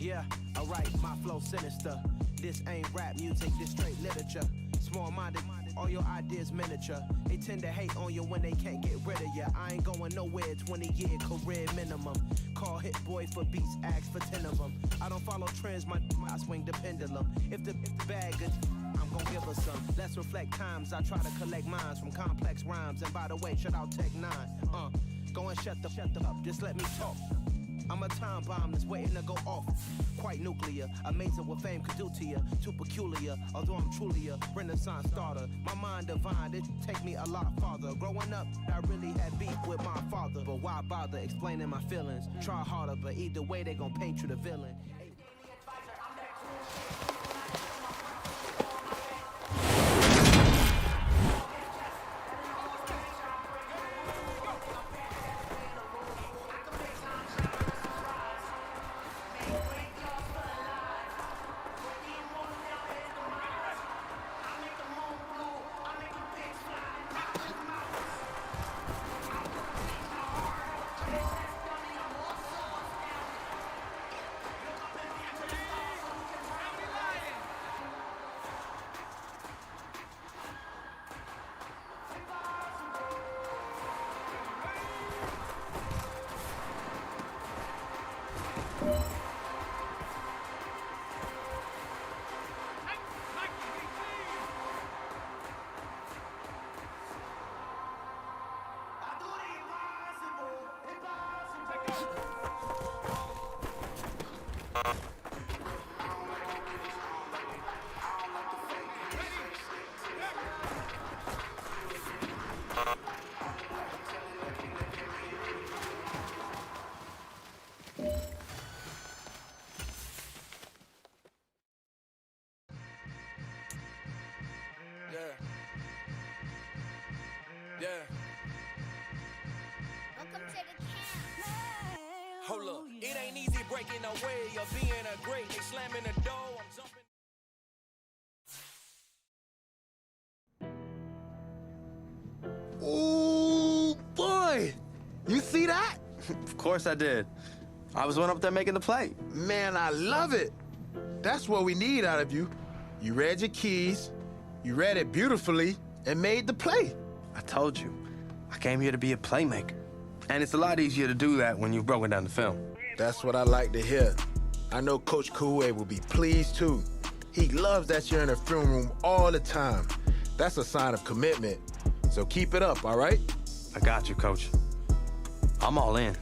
Yeah, alright, my flow sinister. This ain't rap music, this straight literature. Small-minded, all your ideas miniature. They tend to hate on you when they can't get rid of you. I ain't going nowhere, 20-year career minimum. Call Hit Boy for beats, ask for 10 of them. I don't follow trends, I swing the pendulum. If the bag good, I'm gon' give her some. Let's reflect times, I try to collect minds from complex rhymes. And by the way, shout out Tech 9. Go and shut the up, just let me talk. I'm a time bomb that's waiting to go off. Quite nuclear, amazing what fame could do to you. Too peculiar, although I'm truly a renaissance starter. My mind divine, it take me a lot farther. Growing up, I really had beef with my father. But why bother explaining my feelings? Try harder, but either way they gon' paint you the villain. Yeah. Welcome to the camp. Hold up, it ain't easy breaking away or being a great. They slamming the door, I'm jumping. Oh boy, you see that? Of course I did. I was one up there making the play. Man, I love it. That's what we need out of you. You read your keys, you read it beautifully, and made the play. I told you, I came here to be a playmaker. And it's a lot easier to do that when you've broken down the film. That's what I like to hear. I know Coach Koué will be pleased too. He loves that you're in the film room all the time. That's a sign of commitment. So keep it up, all right? I got you, Coach. I'm all in.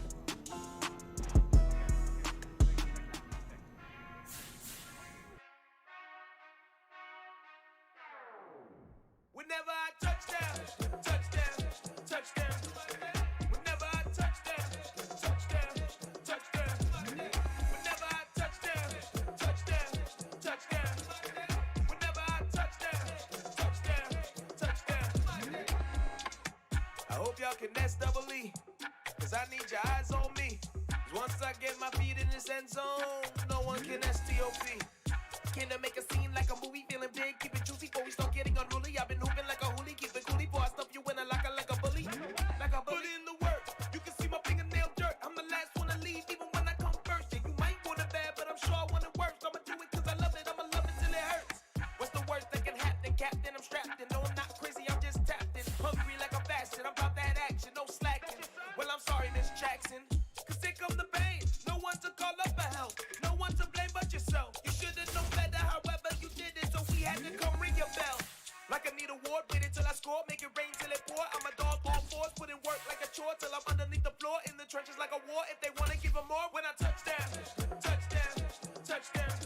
Whenever I touchdown, touchdown, touchdown. Whenever I touchdown, touchdown, touchdown. Whenever I touchdown, touchdown, touchdown. Whenever I touchdown, touchdown. I hope y'all can nest double E, cause I need your eyes on me. 'Cause once I get my feet in this end zone, no one can STOP. Can I make a scene like a movie, feeling big, keep it juicy before we start getting unruly. I've been hooping like a hoolie, keep it coolie before I stuff you in a locker like a bully. Like a bully. Put in the work, you can see my fingernail dirt. I'm the last one to leave, even when I come first. Yeah, you might want it bad, but I'm sure I want it worse. I'ma do it cause I love it, I'ma love it till it hurts. What's the worst that can happen, Captain? I'm strapped in, no I'm not crazy, I'm just tapped in. Hungry like a bastard, I'm about that action, no slacking. Well, I'm sorry, Miss Jackson, cause here come the pain. No one to call up for help, no one to blame but yourself. You should've known better, however you did it, so we had to come ring your bell. Like I need a award, wait until I score, make it rain till it pour. I'm a dog, all fours, put in work like a chore till I'm underneath the floor, in the trenches like a war. If they wanna give them more, when I touchdown, touchdown, touchdown.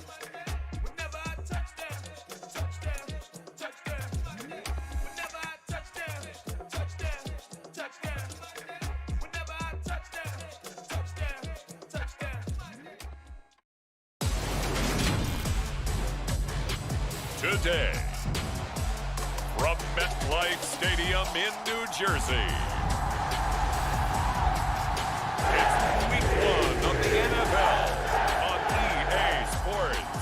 Whenever I touchdown, touchdown, touchdown. Whenever I touchdown, touchdown, touchdown. Whenever I touchdown, touchdown, touchdown. Today, from MetLife Stadium in New Jersey, it's Week 1 of the NFL on EA Sports.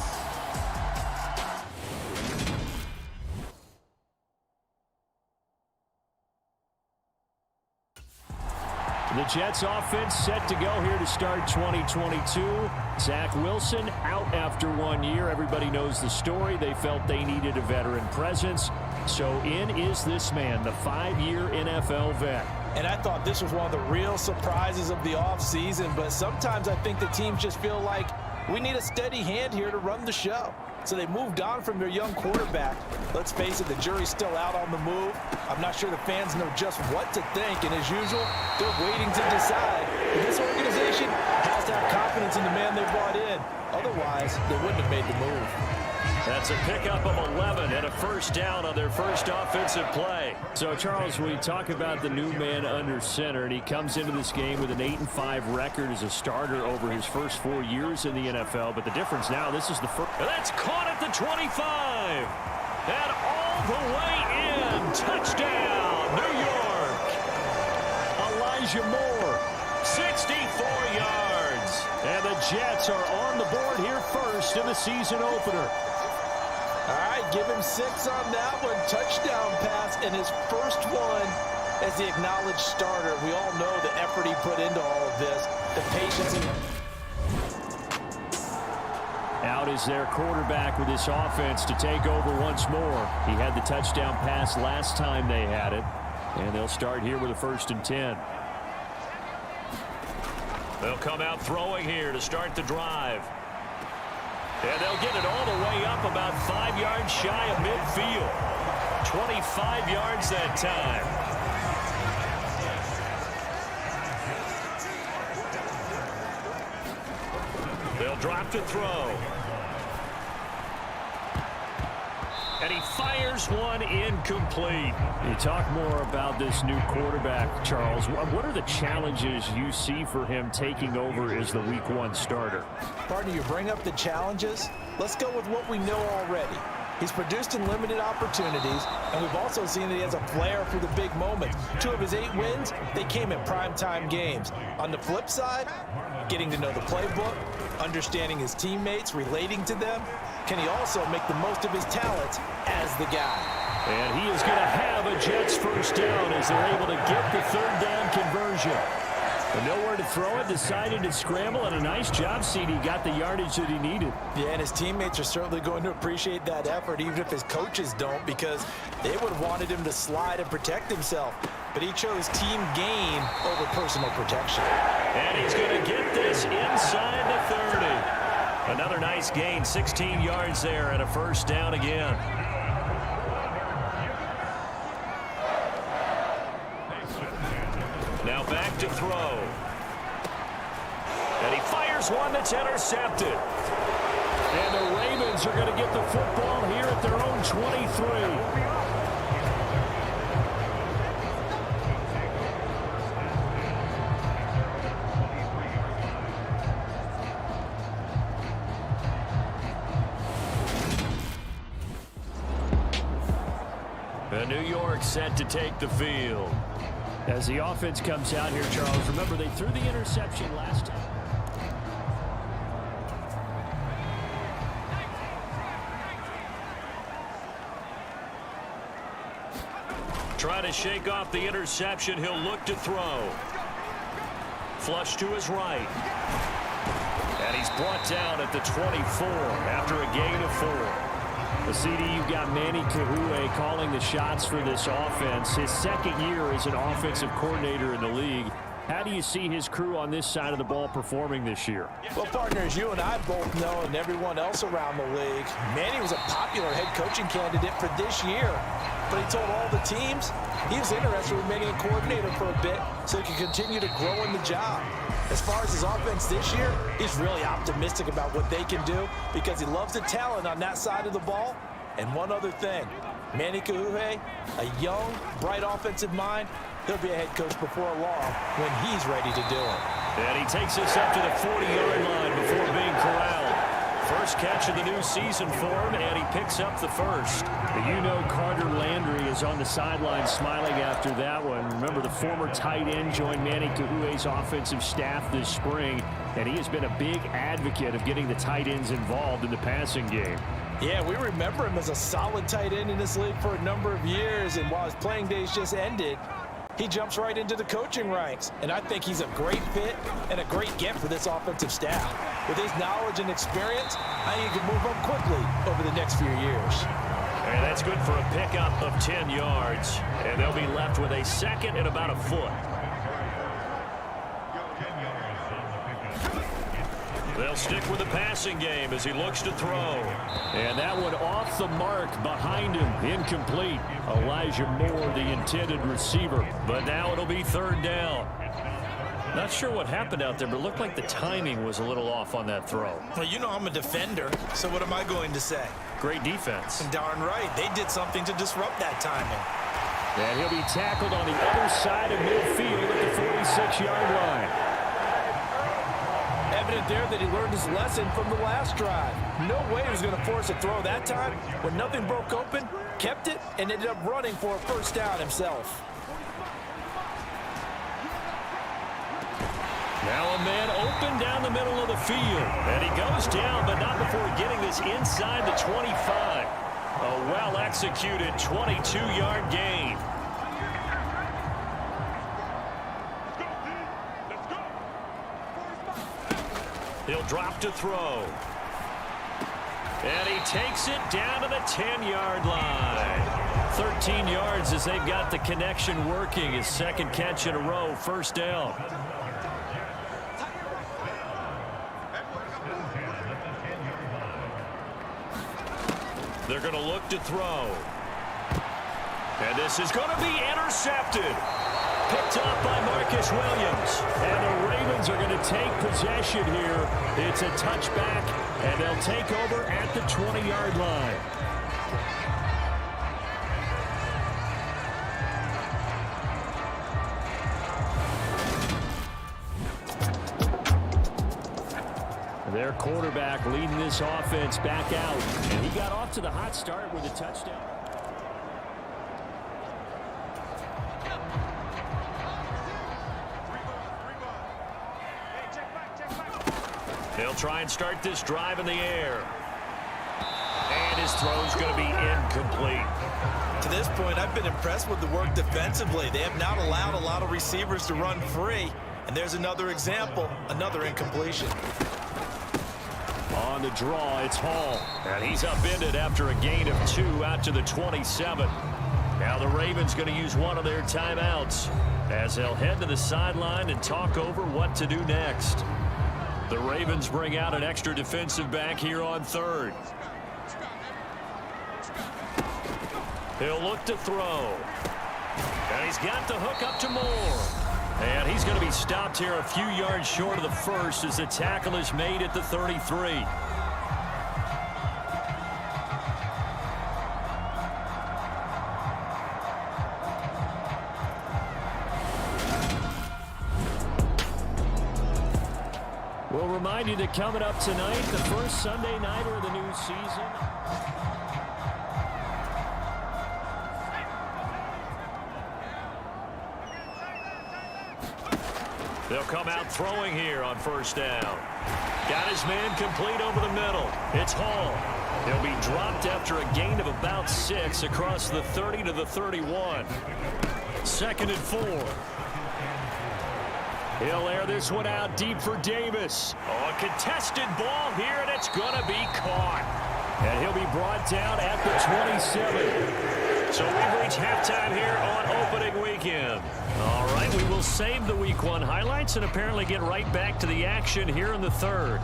The Jets offense set to go here to start 2022. Zach Wilson out after 1 year. Everybody knows the story. They felt they needed a veteran presence. So in is this man, the 5-year NFL vet. And I thought this was one of the real surprises of the offseason, but sometimes I think the teams just feel like we need a steady hand here to run the show. So they moved on from their young quarterback. Let's face it, the jury's still out on the move. I'm not sure the fans know just what to think, and as usual, they're waiting to decide. But this organization has to have confidence in the man they brought in. Otherwise, they wouldn't have made the move. That's a pickup of 11 and a first down on their first offensive play. So, Charles, we talk about the new man under center, and he comes into this game with an 8-5 record as a starter over his first 4 years in the NFL. But the difference now, this is the first. That's caught at the 25. And all the way in. Touchdown, New York. Elijah Moore, 64 yards. And the Jets are on the board here first in the season opener. All right, give him 6 on that one. Touchdown pass, and his first one as the acknowledged starter. We all know the effort he put into all of this, the patience. Out is their quarterback with this offense to take over once more. He had the touchdown pass last time they had it, and they'll start here with a 1st and 10. They'll come out throwing here to start the drive. And they'll get it all the way up about 5 yards shy of midfield. 25 yards that time. They'll drop to throw. And he fires one incomplete. You talk more about this new quarterback, Charles. What are the challenges you see for him taking over as the Week 1 starter? Partner, you bring up the challenges. Let's go with what we know already. He's produced in limited opportunities, and we've also seen that he has a flair for the big moments. 2 of his 8 wins, they came in primetime games. On the flip side, getting to know the playbook, understanding his teammates, relating to them. Can he also make the most of his talents as the guy? And he is going to have a Jets first down as they're able to get the 3rd down conversion. But nowhere to throw it, decided to scramble, and a nice job, CD. Got the yardage that he needed. Yeah, and his teammates are certainly going to appreciate that effort, even if his coaches don't, because they would have wanted him to slide and protect himself. But he chose team gain over personal protection. And he's going to get this inside the 30. Another nice gain, 16 yards there, and a first down again. Now back to throw. And he fires one that's intercepted. And the Ravens are going to get the football here at their own 23. New York set to take the field. As the offense comes out here, Charles, remember they threw the interception last time. Try to shake off the interception. He'll look to throw. Flush to his right. And he's brought down at the 24 after a gain of 4. The CD, you've got Manny Kahue calling the shots for this offense. His 2nd year as an offensive coordinator in the league. How do you see his crew on this side of the ball performing this year? Well, partners, you and I both know, and everyone else around the league, Manny was a popular head coaching candidate for this year. But he told all the teams he was interested in remaining a coordinator for a bit so he could continue to grow in the job. As far as his offense this year, he's really optimistic about what they can do because he loves the talent on that side of the ball. And one other thing, Manny Kahue, a young, bright offensive mind, he'll be a head coach before long when he's ready to do it. And he takes us up to the 40-yard line before being corralled. First catch of the new season for him, and he picks up the first. You know Carter Landry is on the sideline smiling after that one. Remember, the former tight end joined Manny Kahue's offensive staff this spring, and he has been a big advocate of getting the tight ends involved in the passing game. Yeah, we remember him as a solid tight end in this league for a number of years, and while his playing days just ended, he jumps right into the coaching ranks. And I think he's a great fit and a great get for this offensive staff. With his knowledge and experience, I think he can move up quickly over the next few years. And that's good for a pickup of 10 yards. And they'll be left with a second and about a foot. They'll stick with the passing game as he looks to throw. And that one off the mark behind him. Incomplete. Elijah Moore, the intended receiver. But now it'll be third down. Not sure what happened out there, but it looked like the timing was a little off on that throw. Well, you know I'm a defender, so what am I going to say? Great defense. Darn right. They did something to disrupt that timing. And he'll be tackled on the other side of midfield at the 46-yard line. Evident there that he learned his lesson from the last drive. No way he was going to force a throw that time. When nothing broke open, kept it, and ended up running for a first down himself. Now a man open down the middle of the field. And he goes down, but not before getting this inside the 25. A well-executed 22-yard gain. He'll drop to throw. And he takes it down to the 10-yard line. 13 yards as they've got the connection working. His second catch in a row, first down. They're going to look to throw. And this is going to be intercepted. Picked up by Marcus Williams. And the Ravens are going to take possession here. It's a touchback, and they'll take over at the 20-yard line. Their quarterback leading this offense back out. And he got off to the hot start with a touchdown. They'll try and start this drive in the air. And his throw's going to be incomplete. To this point, I've been impressed with the work defensively. They have not allowed a lot of receivers to run free. And there's another example, another incompletion. On the draw, it's Hall. And he's upended after a gain of 2 out to the 27. Now the Ravens going to use one of their timeouts as they'll head to the sideline and talk over what to do next. The Ravens bring out an extra defensive back here on third. He'll look to throw. And he's got the hook up to Moore. And he's going to be stopped here a few yards short of the first as the tackle is made at the 33. We'll remind you that coming up tonight, the first Sunday nighter of the new season. They'll come out throwing here on first down. Got his man complete over the middle. It's Hall. He'll be dropped after a gain of about 6 across the 30 to the 31. 2nd and 4. He'll air this one out deep for Davis. Oh, a contested ball here, and it's going to be caught. And he'll be brought down at the 27. So we've reached halftime here on opening weekend. All right, we will save the Week 1 highlights and apparently get right back to the action here in the third.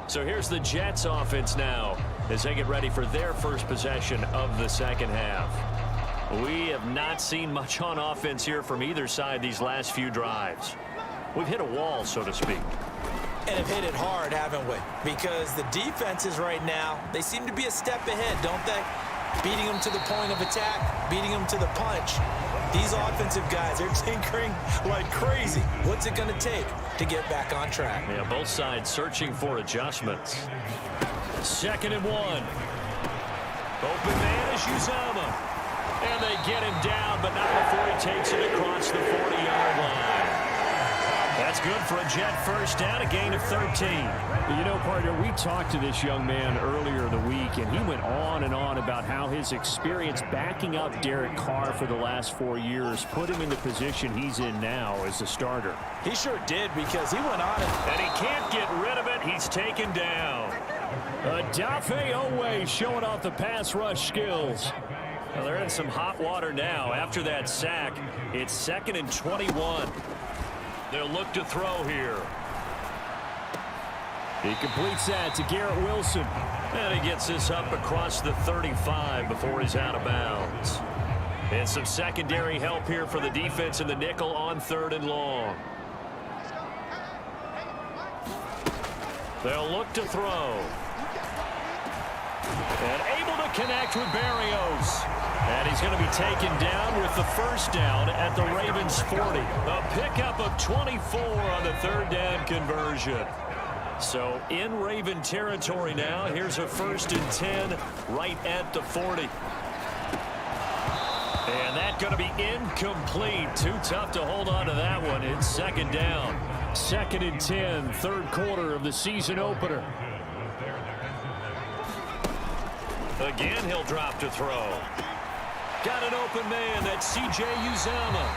So here's the Jets offense now as they get ready for their first possession of the second half. We have not seen much on offense here from either side these last few drives. We've hit a wall, so to speak. And have hit it hard, haven't we? Because the defenses right now, they seem to be a step ahead, don't they? Beating them to the point of attack, beating them to the punch. These offensive guys are tinkering like crazy. What's it going to take to get back on track? Yeah, both sides searching for adjustments. 2nd and 1. Open man is Uzama. And they get him down, but not before he takes it across the 40-yard line. That's good for a Jet first down, a gain of 13. You know, partner, we talked to this young man earlier in the week, and he went on and on about how his experience backing up Derek Carr for the last 4 years put him in the position he's in now as a starter. He sure did, because he went on and he can't get rid of it. He's taken down. Dafe Owe showing off the pass rush skills. Well, they're in some hot water now. After that sack, it's 2nd and 21. They'll look to throw here. He completes that to Garrett Wilson. And he gets this up across the 35 before he's out of bounds. And some secondary help here for the defense in the nickel on 3rd and long. They'll look to throw. And able to connect with Berrios. And he's going to be taken down with the first down at the Ravens 40. A pickup of 24 on the 3rd down conversion. So in Raven territory now. Here's a 1st and 10 right at the 40. And that's going to be incomplete. Too tough to hold on to that one. It's 2nd down. 2nd and 10, 3rd quarter of the season opener. Again, he'll drop to throw. Got an open man. That's C.J. Uzomah.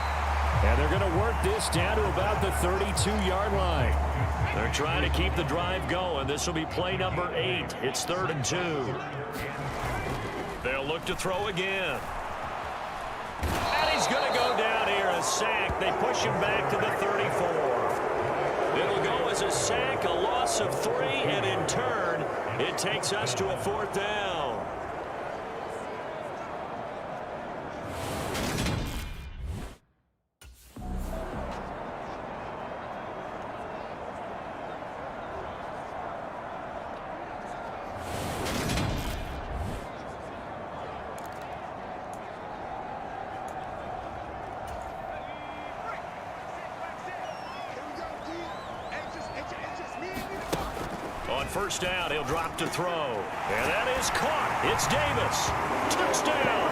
And they're going to work this down to about the 32-yard line. They're trying to keep the drive going. This will be play number 8. It's 3rd and 2. They'll look to throw again. And he's going to go down here. A sack. They push him back to the 34. It'll go as a sack, a loss of 3, and in turn, it takes us to a 4th down. First down, he'll drop to throw. And that is caught. It's Davis. Touchdown.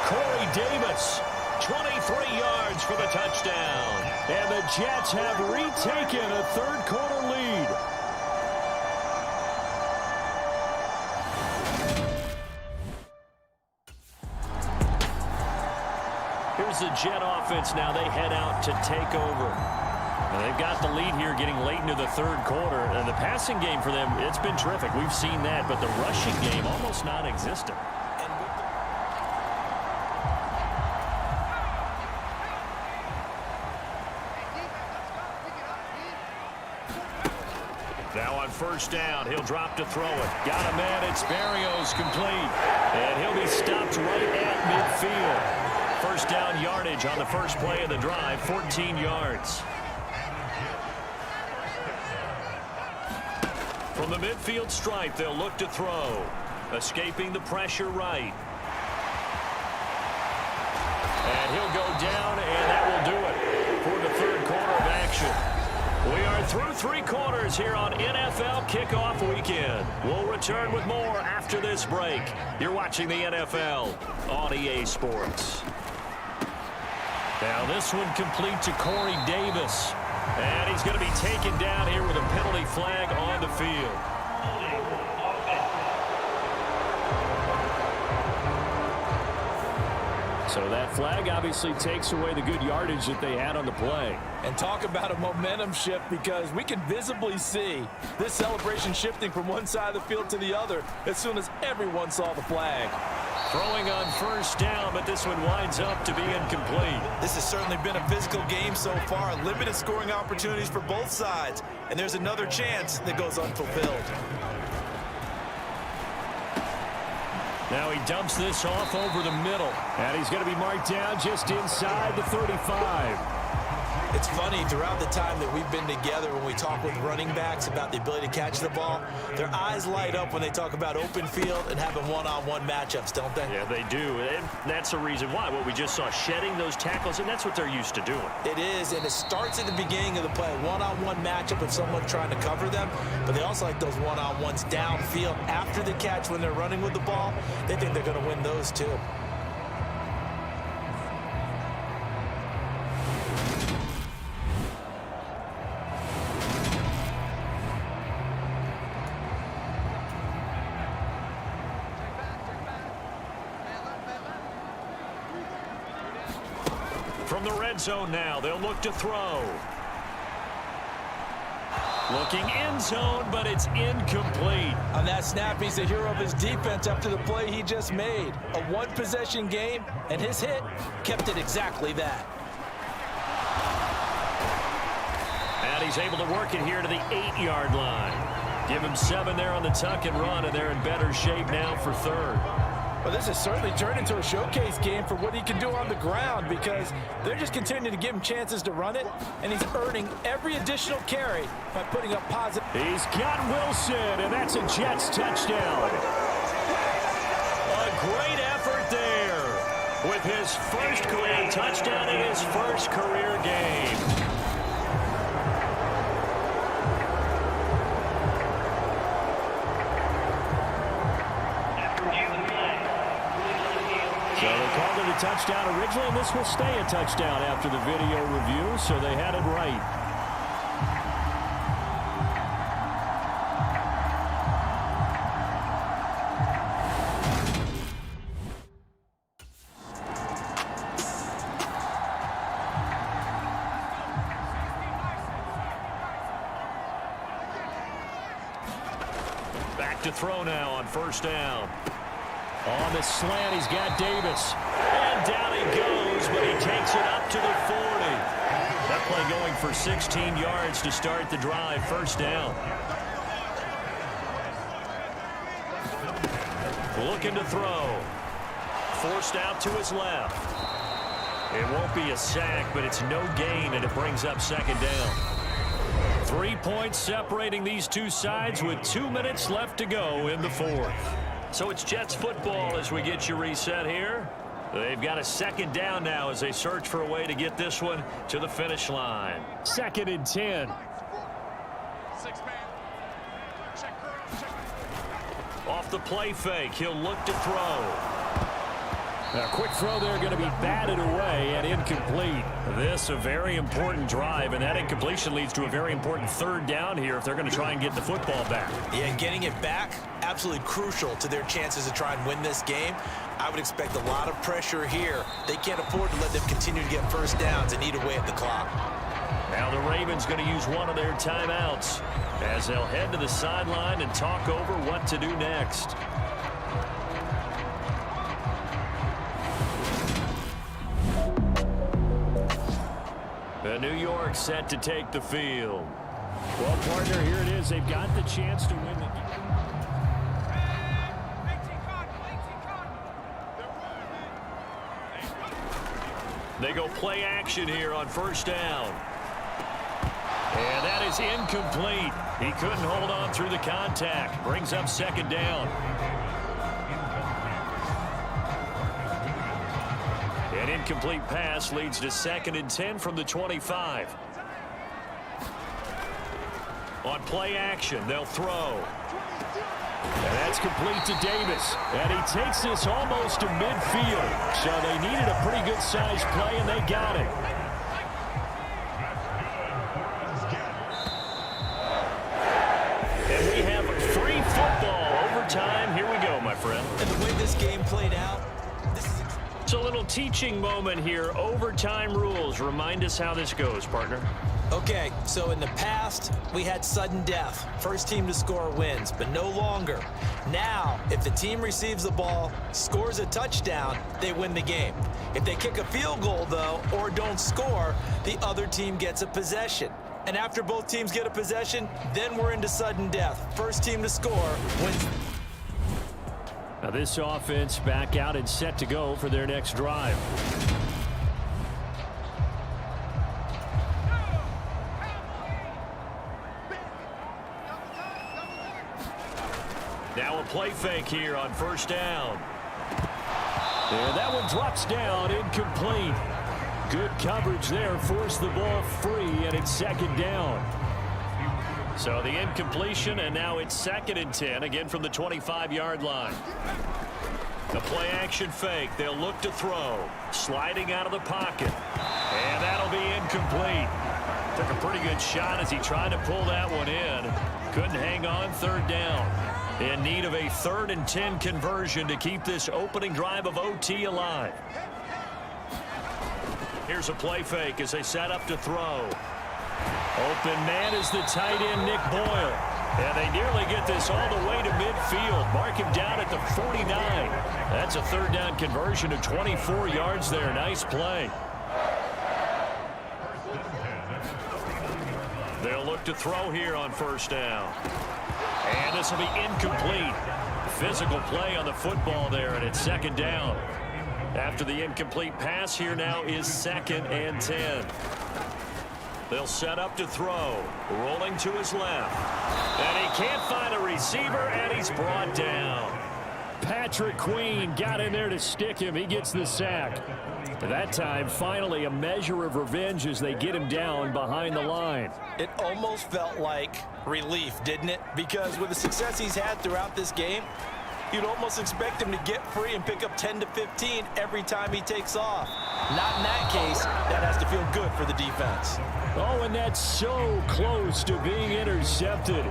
Corey Davis, 23 yards for the touchdown. And the Jets have retaken a 3rd quarter lead. Here's the Jet offense now. They head out to take over. They've got the lead here getting late into the 3rd quarter. And the passing game for them, it's been terrific. We've seen that. But the rushing game, almost non-existent. Now on first down, he'll drop to throw it. Got a man. It's Berrios complete. And he'll be stopped right at midfield. First down yardage on the first play of the drive, 14 yards. From the midfield stripe, they'll look to throw. Escaping the pressure right. And he'll go down, and that will do it for the 3rd quarter of action. We are through 3 quarters here on NFL Kickoff Weekend. We'll return with more after this break. You're watching the NFL on EA Sports. Now this one complete to Corey Davis. And he's going to be taken down here with a penalty flag on the field. So that flag obviously takes away the good yardage that they had on the play. And talk about a momentum shift, because we can visibly see this celebration shifting from one side of the field to the other as soon as everyone saw the flag. Throwing on first down, but this one winds up to be incomplete. This has certainly been a physical game so far. Limited scoring opportunities for both sides. And there's another chance that goes unfulfilled. Now he dumps this off over the middle. And he's going to be marked down just inside the 35. It's funny, throughout the time that we've been together, when we talk with running backs about the ability to catch the ball, their eyes light up when they talk about open field and having one-on-one matchups, don't they? Yeah, they do. And that's the reason why. What we just saw, shedding those tackles, and that's what they're used to doing. It is, and it starts at the beginning of the play. One-on-one matchup of someone trying to cover them, but they also like those one-on-ones downfield after the catch when they're running with the ball. They think they're going to win those too. red zone now. They'll look to throw. Looking end zone, but it's incomplete. On that snap, he's the hero of his defense after the play he just made. A one-possession game, and his hit kept it exactly that. And he's able to work it here to the 8-yard line. Give him 7 there on the tuck and run, and they're in better shape now for third. Well, this has certainly turned into a showcase game for what he can do on the ground because they're just continuing to give him chances to run it, and he's earning every additional carry by putting up positive. He's got Wilson, and that's a Jets touchdown. A great effort there with his first career touchdown in his first career game. So they called it a touchdown originally, and this will stay a touchdown after the video review, so they had it right. Back to throw now on first down. On the slant, he's got Davis. And down he goes, but he takes it up to the 40. That play going for 16 yards to start the drive. First down. Looking to throw. Forced out to his left. It won't be a sack, but it's no gain, and it brings up second down. 3 points separating these two sides with 2 minutes left to go in the fourth. So it's Jets football as we get you reset here. They've got a second down now as they search for a way to get this one to the finish line. 2nd and 10. Off the play fake, he'll look to throw. A quick throw there going to be batted away and incomplete. This a very important drive, and that incompletion leads to a very important third down here if they're going to try and get the football back. Yeah, getting it back, absolutely crucial to their chances to try and win this game. I would expect a lot of pressure here. They can't afford to let them continue to get first downs and eat away at the clock. Now the Ravens going to use one of their timeouts as they'll head to the sideline and talk over what to do next. New York set to take the field. Well, partner, here it is. They've got the chance to win the game. They go play action here on first down. And that is incomplete. He couldn't hold on through the contact. Brings up second down. An incomplete pass leads to 2nd and 10 from the 25. On play action, they'll throw. And that's complete to Davis. And he takes this almost to midfield. So they needed a pretty good-sized play, and they got it. And we have free football overtime. Here we go, my friend. And the way this game played out, it's a little teaching moment here. Overtime rules. Remind us how this goes, partner. Okay, so in the past, we had sudden death. First team to score wins, but no longer. Now, if the team receives the ball, scores a touchdown, they win the game. If they kick a field goal, though, or don't score, the other team gets a possession. And after both teams get a possession, then we're into sudden death. First team to score wins. Now this offense back out and set to go for their next drive. Now a play fake here on first down. And that one drops down, incomplete. Good coverage there, forced the ball free, and it's second down. So the incompletion, and now it's 2nd and 10, again from the 25-yard line. The play action fake, they'll look to throw. Sliding out of the pocket, and that'll be incomplete. Took a pretty good shot as he tried to pull that one in. Couldn't hang on, third down. In need of a 3rd and 10 conversion to keep this opening drive of OT alive. Here's a play fake as they set up to throw. Open man is the tight end, Nick Boyle. And they nearly get this all the way to midfield. Mark him down at the 49. That's a third down conversion of 24 yards there. Nice play. They'll look to throw here on first down. And this will be incomplete. Physical play on the football there, and it's second down. After the incomplete pass, here now is 2nd and 10. They'll set up to throw. Rolling to his left. And he can't find a receiver, and he's brought down. Patrick Queen got in there to stick him. He gets the sack. That time, finally, a measure of revenge as they get him down behind the line. It almost felt like relief, didn't it? Because with the success he's had throughout this game, you'd almost expect him to get free and pick up 10 to 15 every time he takes off. Not in that case. That has to feel good for the defense. Oh, and that's so close to being intercepted.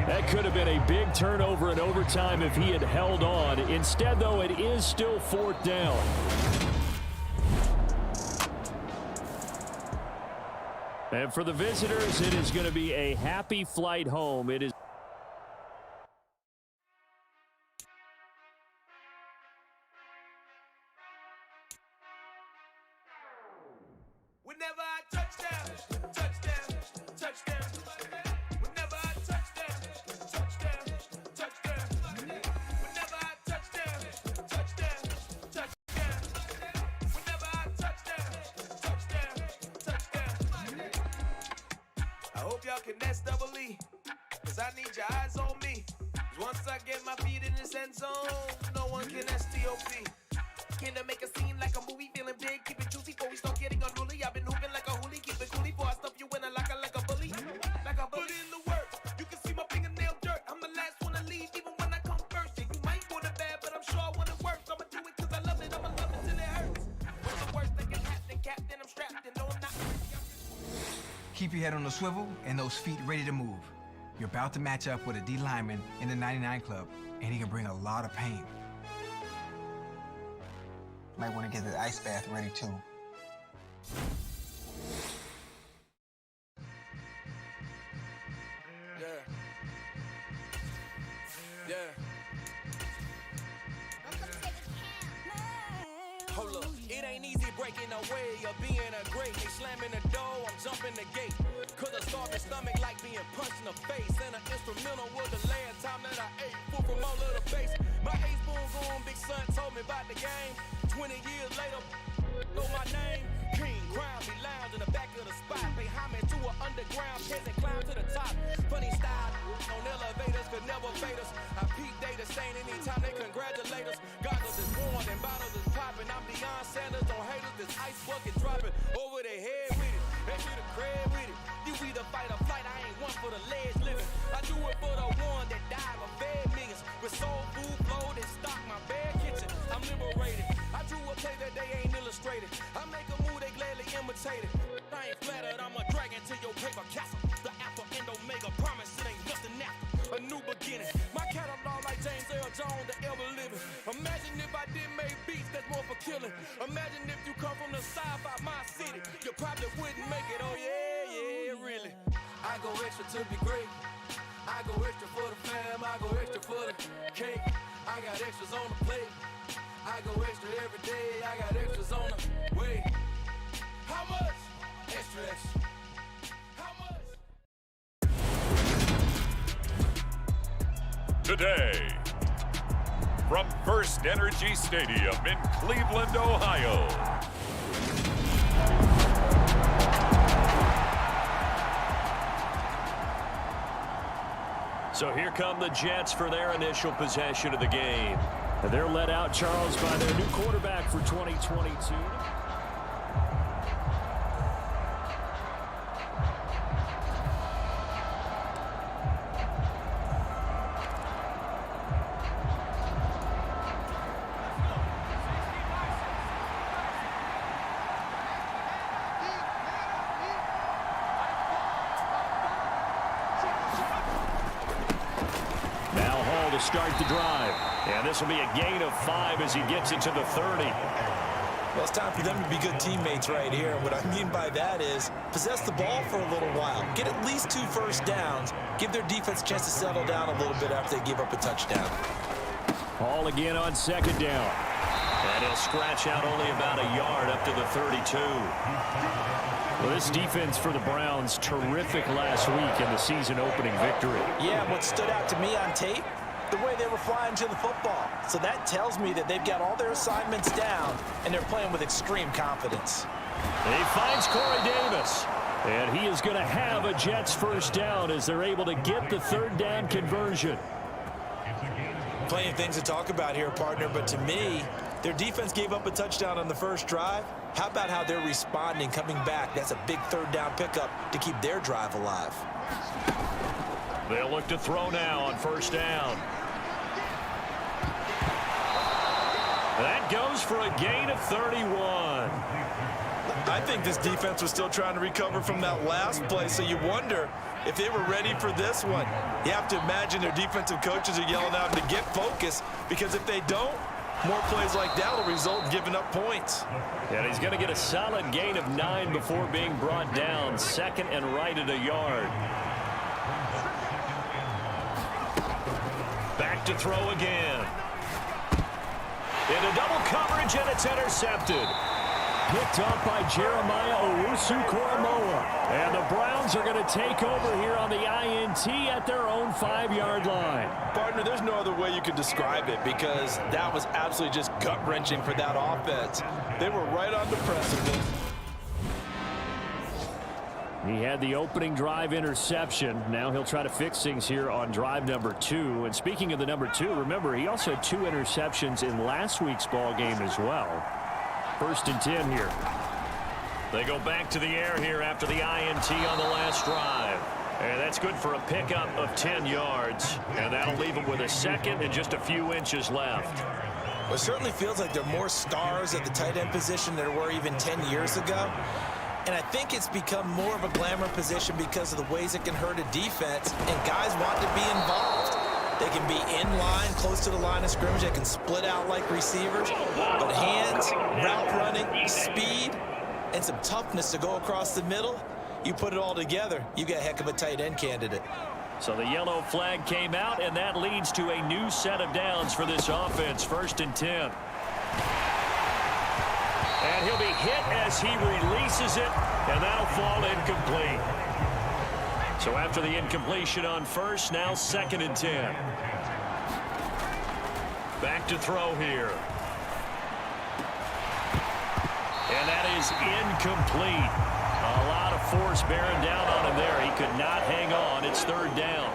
That could have been a big turnover in overtime if he had held on. Instead, though, it is still 4th down. And for the visitors, it is going to be a happy flight home. It is. Whenever I touchdown, touchdown, touchdown. Whenever I touchdown, touchdown, touchdown. Whenever I touchdown, touchdown, touchdown. Whenever I touchdown, touchdown, touchdown. I hope y'all can SEE, cause I need your eyes on me. 'Cause once I get my feet in this end zone, no one can STOP. Can I make a scene like a movie, feeling big, keep it juicy before we start getting unruly. I've been hooping like a hoolie, keep it coolie before I stuff you in a locker like a bully. Like I put in the work, you can see my fingernail dirt. I'm the last one to leave, even when I come first. Yeah, you might want it bad, but I'm sure I want it worse. I'ma do it cause I love it, I'ma love it till it hurts. What's the worst that can happen, Captain? I'm strapped and no, I'm not. Keep your head on the swivel and those feet ready to move. You're about to match up with a D lineman in the 99 club, and he can bring a lot of pain. Might want to get the ice bath ready too. Hold up, it ain't easy breaking away or being a great. They slamming the door, I'm jumping the gate. Cause a starving stomach like being punched in the face. And an instrumental was the last time that I ate food from all of the base. My ace boom boom, big son told me about the game. 20 years later, know my name. King, crown me lounge in the back of the spot. Pay homage to an underground peasant, climb to the top. Funny style on elevators could never fade us. I peep data saying anytime they congratulate us. Goggles is worn and bottles is popping. I'm Deion Sanders on haters, this ice bucket dropping over their head with it. They should have cred with it. You either fight or flight, I ain't one for the ledge living. I do it for the one that died or fed millions. With soul food, flow, that stock my bare kitchen. I'm liberated. I drew a play that they ain't illustrated. I make a move, they gladly imitate it. I ain't flattered, I'm a dragon to your paper castle. The alpha and omega, promise it ain't nothing after. A new beginning. My catalog like James Earl Jones, the ever living. Imagine if I did make beats that's more for killing. Imagine if you come from the side by my city. You probably wouldn't make it, oh yeah, really. I go extra to be great. I go extra for the fam, I go extra for the cake. I got extras on the plate. I go extra every day, I got extras on the way. How much? Extra, extra. How much? Today, from First Energy Stadium in Cleveland, Ohio. So here come the Jets for their initial possession of the game. And they're led out, Charles, by their new quarterback for 2022. Start the drive. And this will be a gain of 5 as he gets into the 30. Well, it's time for them to be good teammates right here. And what I mean by that is possess the ball for a little while. Get at least 2 first downs. Give their defense a chance to settle down a little bit after they give up a touchdown. Ball again on second down. And he'll scratch out only about a yard up to the 32. Well, this defense for the Browns, terrific last week in the season-opening victory. Yeah, what stood out to me on tape, the way they were flying to the football. So that tells me that they've got all their assignments down, and they're playing with extreme confidence. He finds Corey Davis, and he is going to have a Jets first down as they're able to get the third down conversion. Plenty of things to talk about here, partner, but to me, their defense gave up a touchdown on the first drive. How about how they're responding, coming back? That's a big third down pickup to keep their drive alive. They'll look to throw now on first down. That goes for a gain of 31. I think this defense was still trying to recover from that last play, so you wonder if they were ready for this one. You have to imagine their defensive coaches are yelling at them to get focused, because if they don't, more plays like that will result in giving up points. And he's going to get a solid gain of 9 before being brought down. Second and right at a yard. Back to throw again. Into double coverage, and it's intercepted. Picked up by Jeremiah Owusu-Koramoah. And the Browns are going to take over here on the INT at their own 5-yard line. Partner, there's no other way you could describe it, because that was absolutely just gut-wrenching for that offense. They were right on the precipice. He had the opening drive interception. Now he'll try to fix things here on drive number 2. And speaking of the number 2, remember, he also had 2 interceptions in last week's ball game as well. First and 10 here. They go back to the air here after the INT on the last drive. And that's good for a pickup of 10 yards. And that'll leave them with a second and just a few inches left. Well, it certainly feels like there are more stars at the tight end position than there were even 10 years ago. And I think it's become more of a glamour position because of the ways it can hurt a defense, and guys want to be involved. They can be in line, close to the line of scrimmage. They can split out like receivers. But hands, route running, speed, and some toughness to go across the middle, you put it all together, you got a heck of a tight end candidate. So the yellow flag came out, and that leads to a new set of downs for this offense. First and 10. And he'll be hit as he releases it, and that'll fall incomplete. So after the incompletion on first, now second and 10. Back to throw here. And that is incomplete. A lot of force bearing down on him there. He could not hang on. It's third down.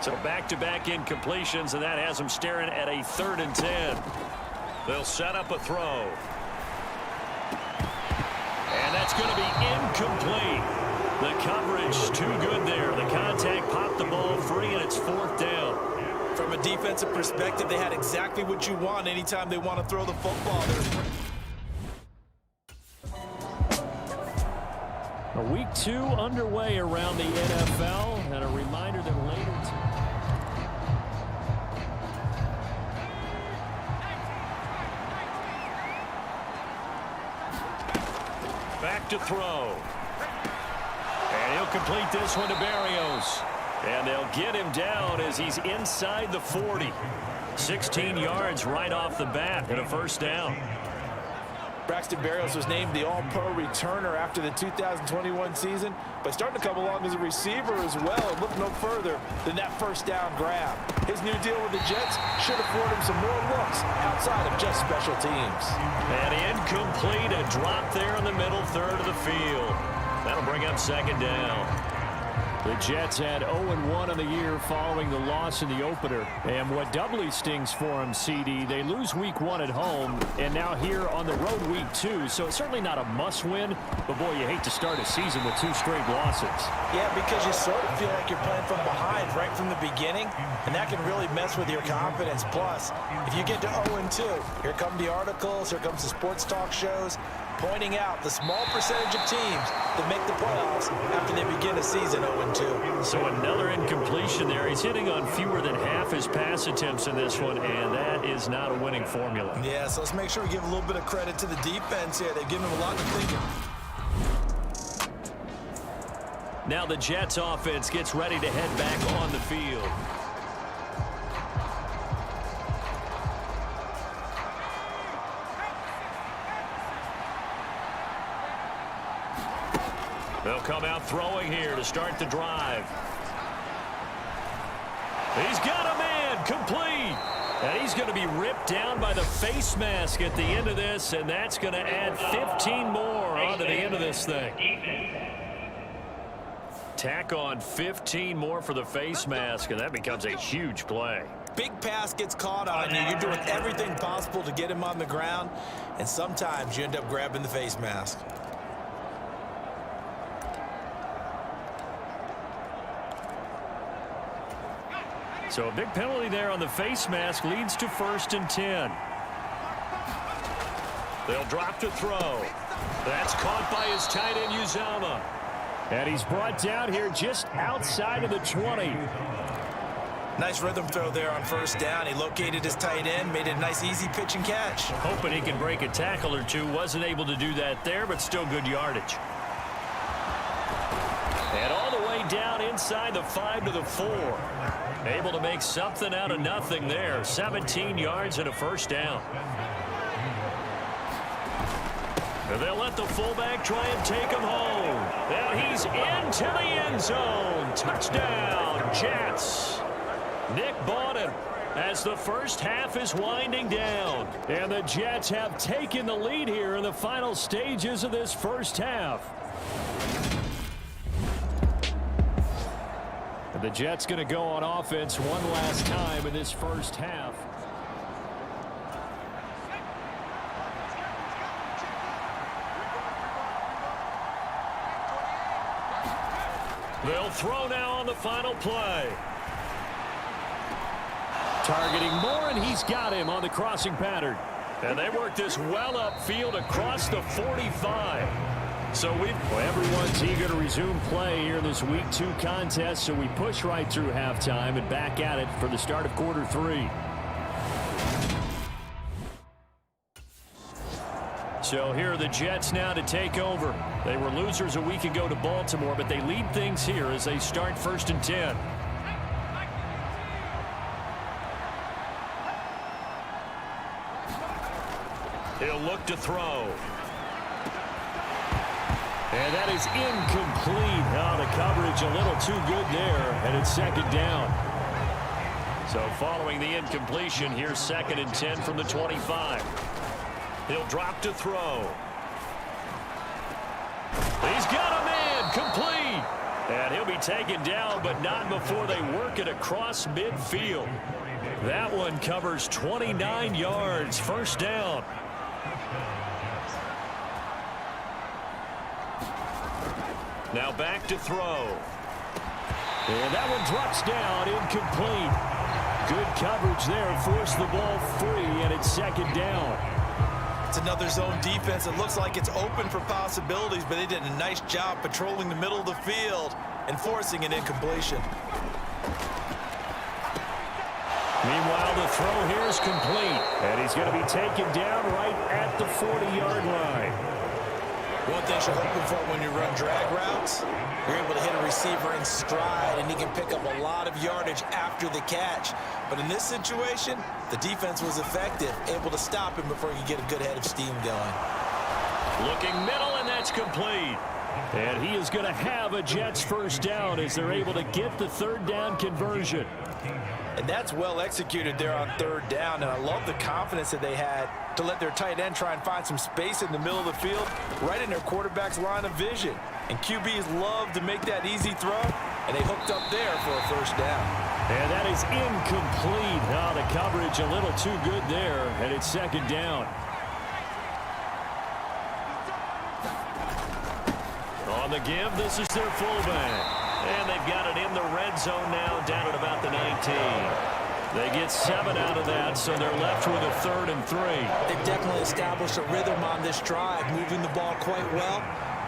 So back-to-back incompletions, and that has him staring at a 3rd and 10. They'll set up a throw. And that's going to be incomplete. The coverage too good there. The contact popped the ball free, and it's 4th down. From a defensive perspective, they had exactly what you want anytime they want to throw the football. Week 2 underway around the NFL, and a reminder that later back to throw. And he'll complete this one to Berrios. And they'll get him down as he's inside the 40. 16 yards right off the bat and a first down. Braxton Berrios was named the All-Pro returner after the 2021 season, but starting to come along as a receiver as well, and look no further than that first down grab. His new deal with the Jets should afford him some more looks outside of just special teams. And incomplete, a drop there in the middle third of the field. That'll bring up second down. The Jets had 0-1 in the year following the loss in the opener. And what doubly stings for them, CD, they lose week 1 at home, and now here on the road week 2. So it's certainly not a must-win, but boy, you hate to start a season with 2 straight losses. Yeah, because you sort of feel like you're playing from behind right from the beginning, and that can really mess with your confidence. Plus, if you get to 0-2, here come the articles, here comes the sports talk shows. pointing out the small percentage of teams that make the playoffs after they begin a season 0-2. So another incompletion there. He's hitting on fewer than half his pass attempts in this one, and that is not a winning formula. Yeah, so let's make sure we give a little bit of credit to the defense here. They've given him a lot to think of. Now the Jets offense gets ready to head back on the field. They'll come out throwing here to start the drive. He's got a man complete. And he's going to be ripped down by the face mask at the end of this, and that's going to add 15 more onto the end of this thing. Tack on 15 more for the face mask, and that becomes a huge play. Big pass gets caught on you. You're doing everything possible to get him on the ground, and sometimes you end up grabbing the face mask. So a big penalty there on the face mask leads to 1st and 10. They'll drop to throw. That's caught by his tight end, Uzama. And he's brought down here just outside of the 20. Nice rhythm throw there on 1st down. He located his tight end, made it a nice easy pitch and catch. Hoping he can break a tackle or two. Wasn't able to do that there, but still good yardage. And all the way down inside the 5 to the 4. Able to make something out of nothing there. 17 yards and a 1st down. And they'll let the fullback try and take him home. And he's into the end zone. Touchdown, Jets. Nick Bawden as the first half is winding down. And the Jets have taken the lead here in the final stages of this first half. The Jets going to go on offense one last time in this first half. They'll throw now on the final play. Targeting Moore, and he's got him on the crossing pattern. And they work this well upfield across the 45. So everyone's eager to resume play here in this Week 2 contest, so we push right through halftime and back at it for the start of quarter 3. So here are the Jets now to take over. They were losers a week ago to Baltimore, but they lead things here as they start 1st and 10. He'll look to throw. And that is incomplete. Oh, the coverage a little too good there, and it's 2nd down. So following the incompletion, here's 2nd and 10 from the 25. He'll drop to throw. He's got a man complete. And he'll be taken down, but not before they work it across midfield. That one covers 29 yards. 1st down. Now back to throw. And that one drops down, incomplete. Good coverage there, forced the ball free, and it's 2nd down. It's another zone defense. It looks like it's open for possibilities, but they did a nice job patrolling the middle of the field and forcing an incompletion. Meanwhile, the throw here is complete, and he's going to be taken down right at the 40-yard line. One thing you're hoping for when you run drag routes, you're able to hit a receiver in stride, and he can pick up a lot of yardage after the catch. But in this situation, the defense was effective, able to stop him before he could get a good head of steam going. Looking middle, and that's complete. And he is going to have a Jets 1st down as they're able to get the 3rd down conversion. And that's well executed there on 3rd down, and I love the confidence that they had to let their tight end try and find some space in the middle of the field, right in their quarterback's line of vision. And QBs love to make that easy throw, and they hooked up there for a 1st down. And that is incomplete. Now the coverage a little too good there, and it's 2nd down. On the give, this is their fullback. And they've got it in the red zone now, down at about the 19. They get 7 out of that, so they're left with a 3rd and 3. They've definitely established a rhythm on this drive, moving the ball quite well.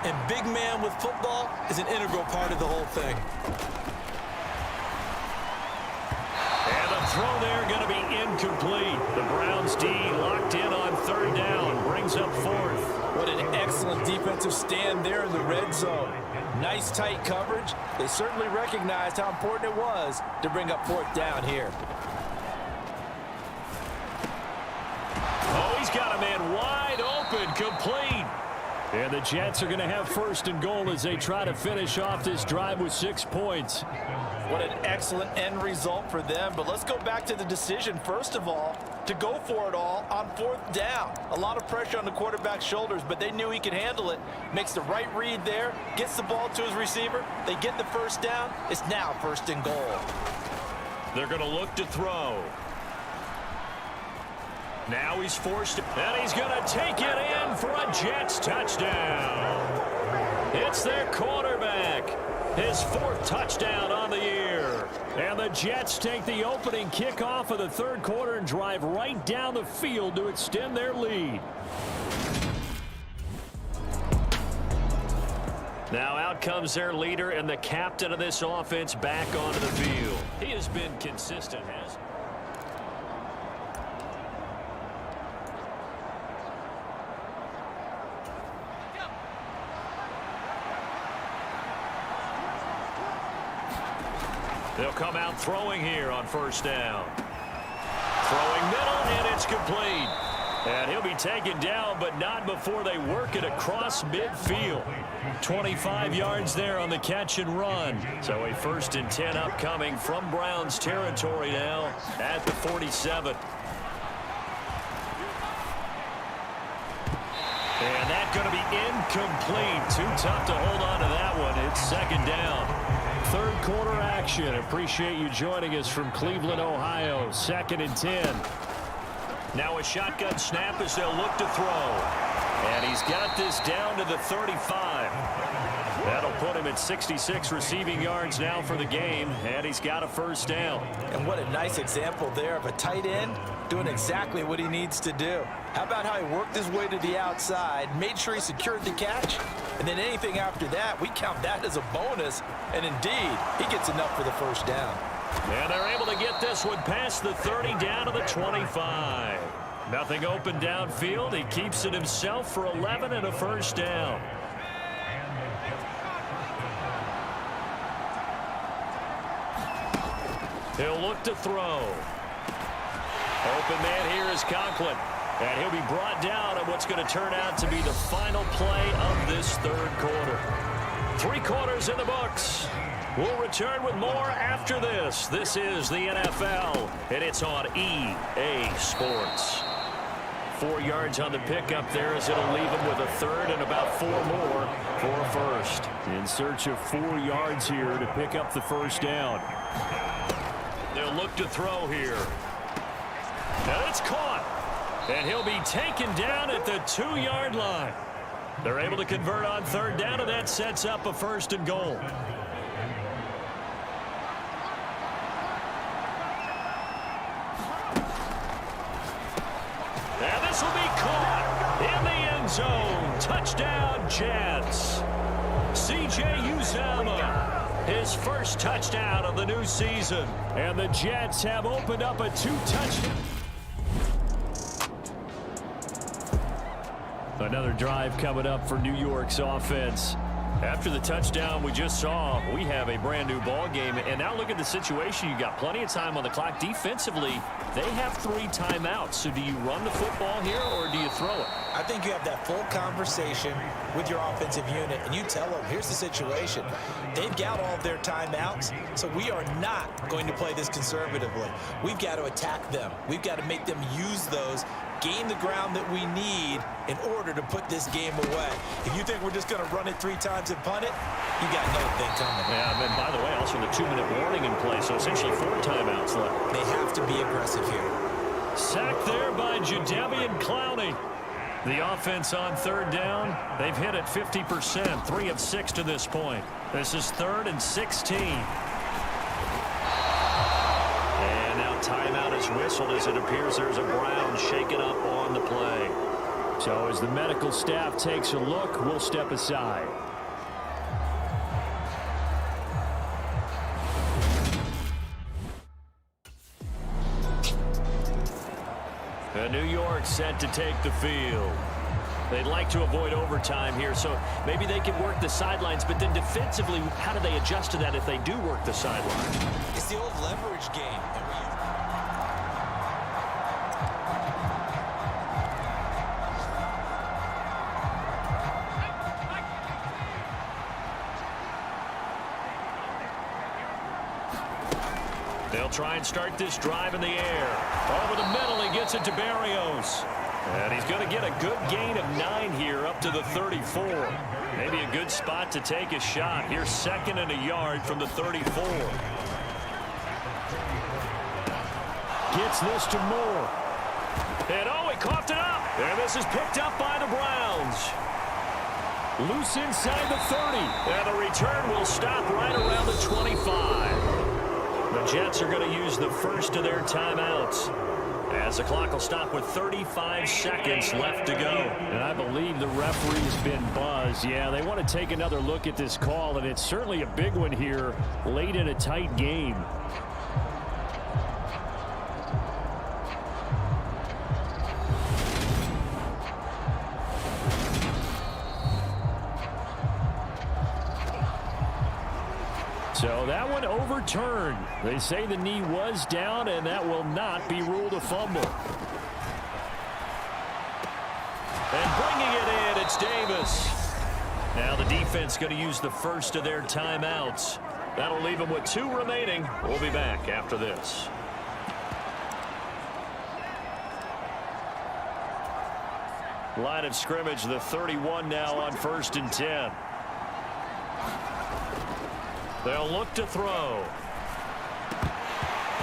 And big man with football is an integral part of the whole thing. And the throw there going to be incomplete. The Browns D locked in on 3rd down, brings up 4th. What an excellent defensive stand there in the red zone. Nice tight coverage. They certainly recognized how important it was to bring up 4th down here. Oh, he's got a man wide open, complete. And the Jets are going to have 1st and goal as they try to finish off this drive with 6 points. What an excellent end result for them. But let's go back to the decision, first of all, to go for it all on 4th down. A lot of pressure on the quarterback's shoulders, but they knew he could handle it. Makes the right read there, gets the ball to his receiver. They get the 1st down. It's now 1st and goal. They're going to look to throw. Now he's forced, and he's going to take it in for a Jets touchdown. It's their quarterback. His 4th touchdown on the year. And the Jets take the opening kickoff of the 3rd quarter and drive right down the field to extend their lead. Now out comes their leader and the captain of this offense back onto the field. He has been consistent, hasn't he? They'll come out throwing here on 1st down. Throwing middle, and it's complete. And he'll be taken down, but not before they work it across midfield. 25 yards there on the catch and run. So a 1st and 10 upcoming from Browns territory now at the 47. And that's going to be incomplete. Too tough to hold on to that one. It's 2nd down. 3rd quarter action. Appreciate you joining us from Cleveland, Ohio. 2nd and 10. Now a shotgun snap as they'll look to throw. And he's got this down to the 35. That'll put him at 66 receiving yards now for the game. And he's got a 1st down. And what a nice example there of a tight end doing exactly what he needs to do. How about how he worked his way to the outside, made sure he secured the catch, and then anything after that, we count that as a bonus. And indeed, he gets enough for the 1st down. And they're able to get this one past the 30 down to the 25. Nothing open downfield. He keeps it himself for 11 and a 1st down. He'll look to throw. Open man here is Conklin. And he'll be brought down on what's going to turn out to be the final play of this 3rd quarter. 3 quarters in the books. We'll return with more after this. This is the NFL, and it's on EA Sports. 4 yards on the pickup there as it'll leave him with a 3rd and about 4 more for a 1st. In search of 4 yards here to pick up the 1st down. They'll look to throw here. And it's caught. And he'll be taken down at the 2-yard line. They're able to convert on 3rd down, and that sets up a 1st and goal. And this will be caught in the end zone. Touchdown, Jets. C.J. Uzomah, his 1st touchdown of the new season. And the Jets have opened up a 2-touchdown. Another drive coming up for New York's offense. After the touchdown we just saw, we have a brand new ball game. And now look at the situation. You got plenty of time on the clock. Defensively, they have 3 timeouts. So do you run the football here or do you throw it? I think you have that full conversation with your offensive unit, and you tell them, here's the situation. They've got all of their timeouts, so we are not going to play this conservatively. We've got to attack them. We've got to make them use those, gain the ground that we need in order to put this game away. If you think we're just going to run it 3 times and punt it, you got another thing coming. Yeah, and by the way, also the 2-minute warning in play, so essentially 4 timeouts left. They have to be aggressive here. Sacked there by Jadeveon Clowney. The offense on 3rd down, they've hit it 50%, 3 of 6 to this point. This is 3rd and 16. And now timeout timeout is whistled as it appears there's a Brown shaken up on the play. So as the medical staff takes a look, we'll step aside. New York set to take the field. They'd like to avoid overtime here, so maybe they can work the sidelines, but then defensively, how do they adjust to that if they do work the sidelines? It's the old leverage game. They'll try and start this drive in the air. Over the middle, he gets it to Barrios. And he's going to get a good gain of 9 here up to the 34. Maybe a good spot to take a shot. Here's 2nd and a yard from the 34. Gets this to Moore. And oh, he coughed it up. And this is picked up by the Browns. Loose inside the 30. And the return will stop right around the 25. The Jets are going to use the first of their timeouts, as the clock will stop with 35 seconds left to go. And I believe the referee's been buzzed. Yeah, they want to take another look at this call, and it's certainly a big one here late in a tight game. So that one overturned. They say the knee was down, and that will not be ruled a fumble. And bringing it in, it's Davis. Now the defense going to use the first of their timeouts. That'll leave them with 2 remaining. We'll be back after this. Line of scrimmage, the 31 now on 1st and 10. They'll look to throw.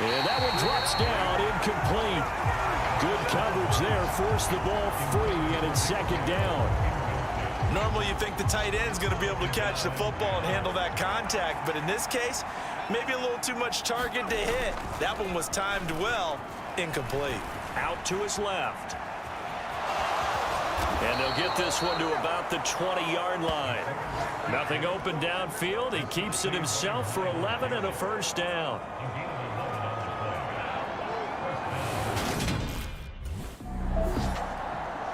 And that one drops down, incomplete. Good coverage there, forced the ball free, and it's 2nd down. Normally you think the tight end's going to be able to catch the football and handle that contact, but in this case, maybe a little too much target to hit. That one was timed well, incomplete. Out to his left. And they'll get this one to about the 20-yard line. Nothing open downfield. He keeps it himself for 11 and a first down.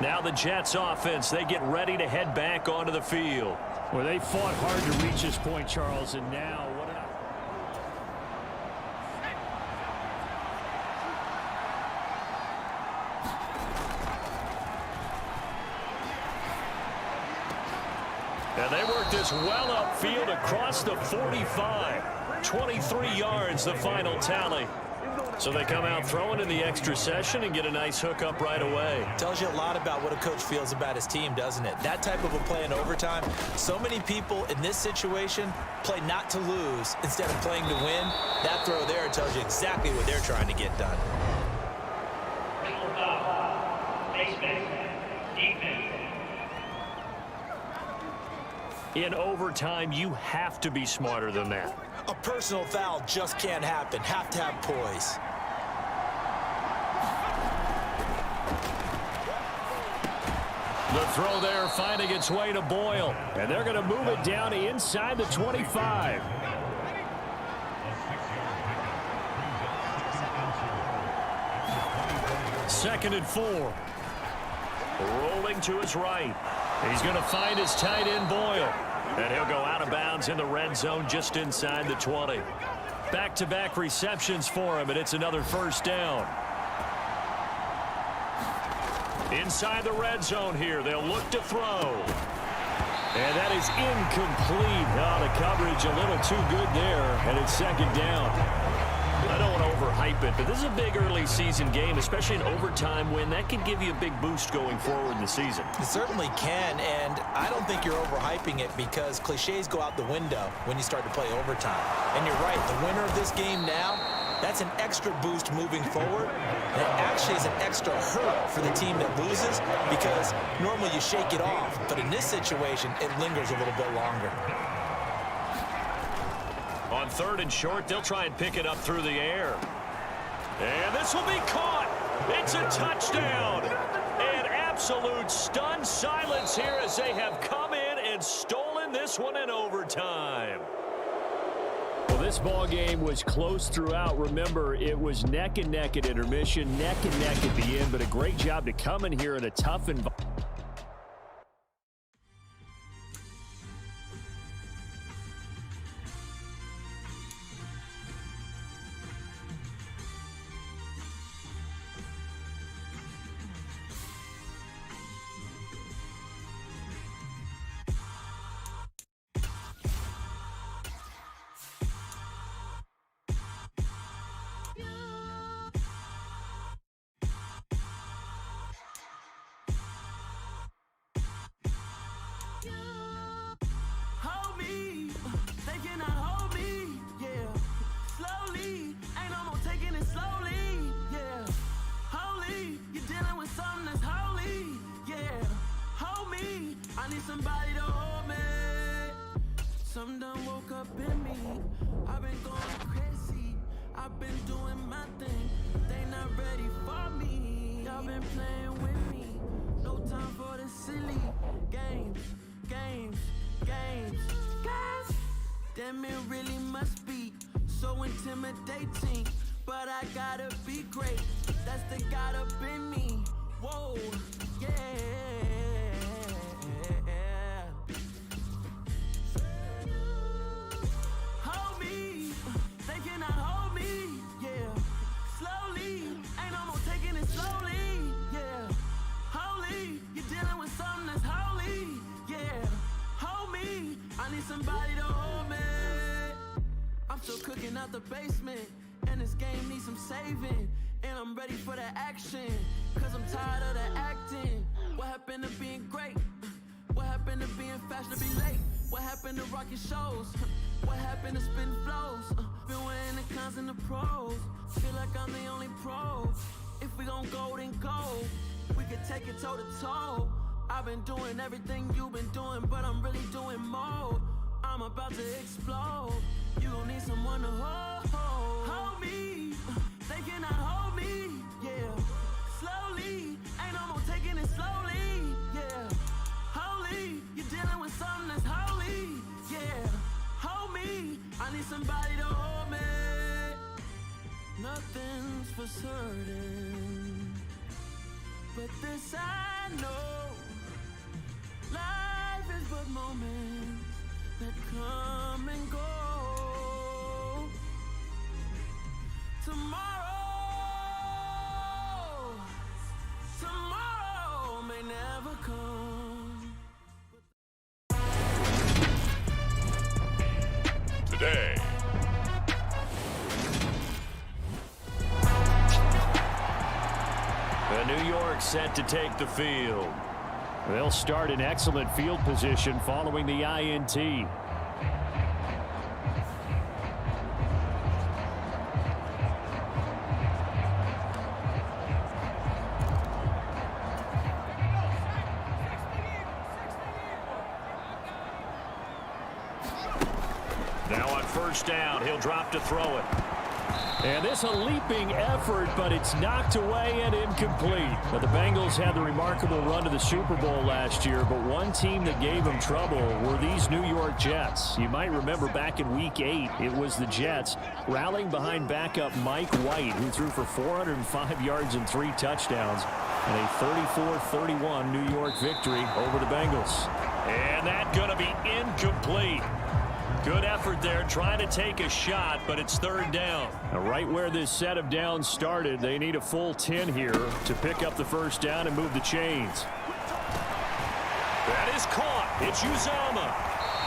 Now the Jets offense, they get ready to head back onto the field. Well, they fought hard to reach this point, Charles, and now what an... And they work this well upfield across the 45. 23 yards, the final tally. So they come out throwing in the extra session and get a nice hookup right away. Tells you a lot about what a coach feels about his team, doesn't it? That type of a play in overtime, so many people in this situation play not to lose instead of playing to win. That throw there tells you exactly what they're trying to get done. In overtime, you have to be smarter than that. A personal foul just can't happen. Have to have poise. The throw there finding its way to Boyle. And they're going to move it down inside the 25. Second and 4. Rolling to his right. He's going to find his tight end Boyle. And he'll go out of bounds in the red zone just inside the 20. Back-to-back receptions for him, and it's another first down. Inside the red zone here, they'll look to throw. And that is incomplete. Oh, the coverage a little too good there, and it's 2nd down. I don't want to overhype it, but this is a big early season game, especially an overtime win. That can give you a big boost going forward in the season. It certainly can, and I don't think you're overhyping it because cliches go out the window when you start to play overtime. And you're right, the winner of this game now, that's an extra boost moving forward. And it actually is an extra hurt for the team that loses because normally you shake it off, but in this situation, it lingers a little bit longer. On 3rd and short, they'll try and pick it up through the air. And this This will be caught. It's a touchdown. And absolute stunned silence here as they have come in and stolen this one in overtime. Well, this ball game was close throughout. Remember, it was neck and neck at intermission, neck and neck at the end, but a great job to come in here in a tough environment. Hold me, they cannot hold me, yeah. Slowly, ain't no more taking it slowly, yeah. Holy, you're dealing with something that's holy, yeah. Hold me, I need somebody to hold me. Something done woke up in me. I've been going crazy, I've been doing my thing. They not ready for me, y'all been playing with me. No time for the silly games. Damn, it really must be so intimidating. But I gotta be great. That's the God up in me. Whoa, yeah. Hold me, they cannot hold me, yeah. Slowly, ain't no more taking it slowly, yeah. Holy, you're dealing with something that's holy, yeah. Hold me, I need somebody to hold me. I'm still cooking out the basement, and this game needs some saving. And I'm ready for the action, cause I'm tired of the acting. What happened to being great? What happened to being fast to be late? What happened to rocking shows? What happened to spin flows? Been wearing the cons and the pros. Feel like I'm the only pro. If we gon' go, then go. We could take it toe to toe. I've been doing everything you've been doing, but I'm really doing more. I'm about to explode. You gon' need someone to hold. Hold me, they cannot hold me, yeah. Slowly, ain't no more taking it slowly, yeah. Holy, you're dealing with something that's holy, yeah. Hold me, I need somebody to hold me. Nothing's for certain, but this I know. Life is but moments that come and go. Tomorrow may never come. Today. New York set to take the field. They'll start in excellent field position following the INT. Now on first down, he'll drop to throw it. And this a leaping effort, but it's knocked away and incomplete. But the Bengals had the remarkable run to the Super Bowl last year, but one team that gave them trouble were these New York Jets. You might remember back in Week 8, it was the Jets rallying behind backup Mike White, who threw for 405 yards and 3 touchdowns, and a 34-31 New York victory over the Bengals. And that's going to be incomplete. Good effort there, trying to take a shot, but it's third down. Now, right where this set of downs started, they need a full 10 here to pick up the first down and move the chains. That is caught. It's Uzomah.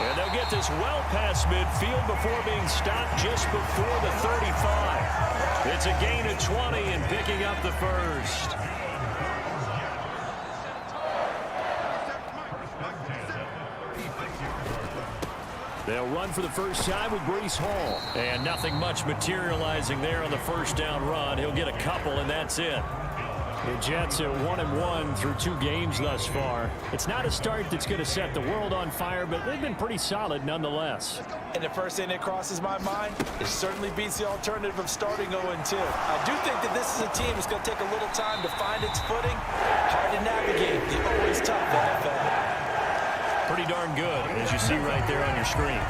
And they'll get this well past midfield before being stopped just before the 35. It's a gain of 20 and picking up the first. They'll run for the first time with Breece Hall. And nothing much materializing there on the first down run. He'll get a couple, and that's it. The Jets at 1-1 through 2 games thus far. It's not a start that's going to set the world on fire, but they've been pretty solid nonetheless. And the first thing that crosses my mind, it certainly beats the alternative of starting 0-2. I do think that this is a team that's going to take a little time to find its footing. Hard to navigate the always tough NFL. Pretty darn good, as you see right there on your screen.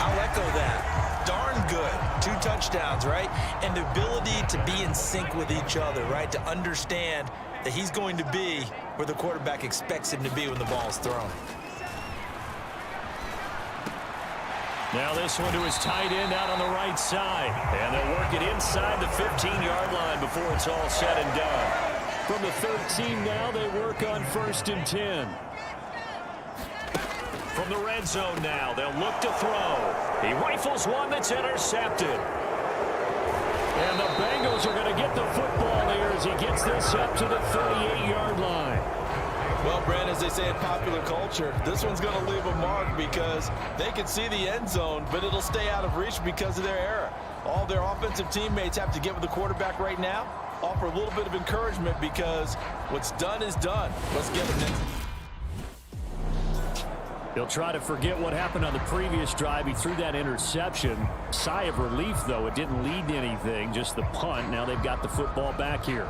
I'll echo that. Darn good. 2 touchdowns, right? And the ability to be in sync with each other, right? To understand that he's going to be where the quarterback expects him to be when the ball's thrown. Now this one to his tight end out on the right side. And they'll work it inside the 15-yard line before it's all said and done. From the 13 now, they work on 1st and 10. From the red zone now, they'll look to throw. He rifles one that's intercepted. And the Bengals are going to get the football there as he gets this up to the 38-yard line. Well, Brand, as they say in popular culture, this one's going to leave a mark because they can see the end zone, but it'll stay out of reach because of their error. All their offensive teammates have to get with the quarterback right now, offer a little bit of encouragement because what's done is done. Let's get it next. He'll try to forget what happened on the previous drive. He threw that interception. Sigh of relief, though. It didn't lead to anything, just the punt. Now they've got the football back here.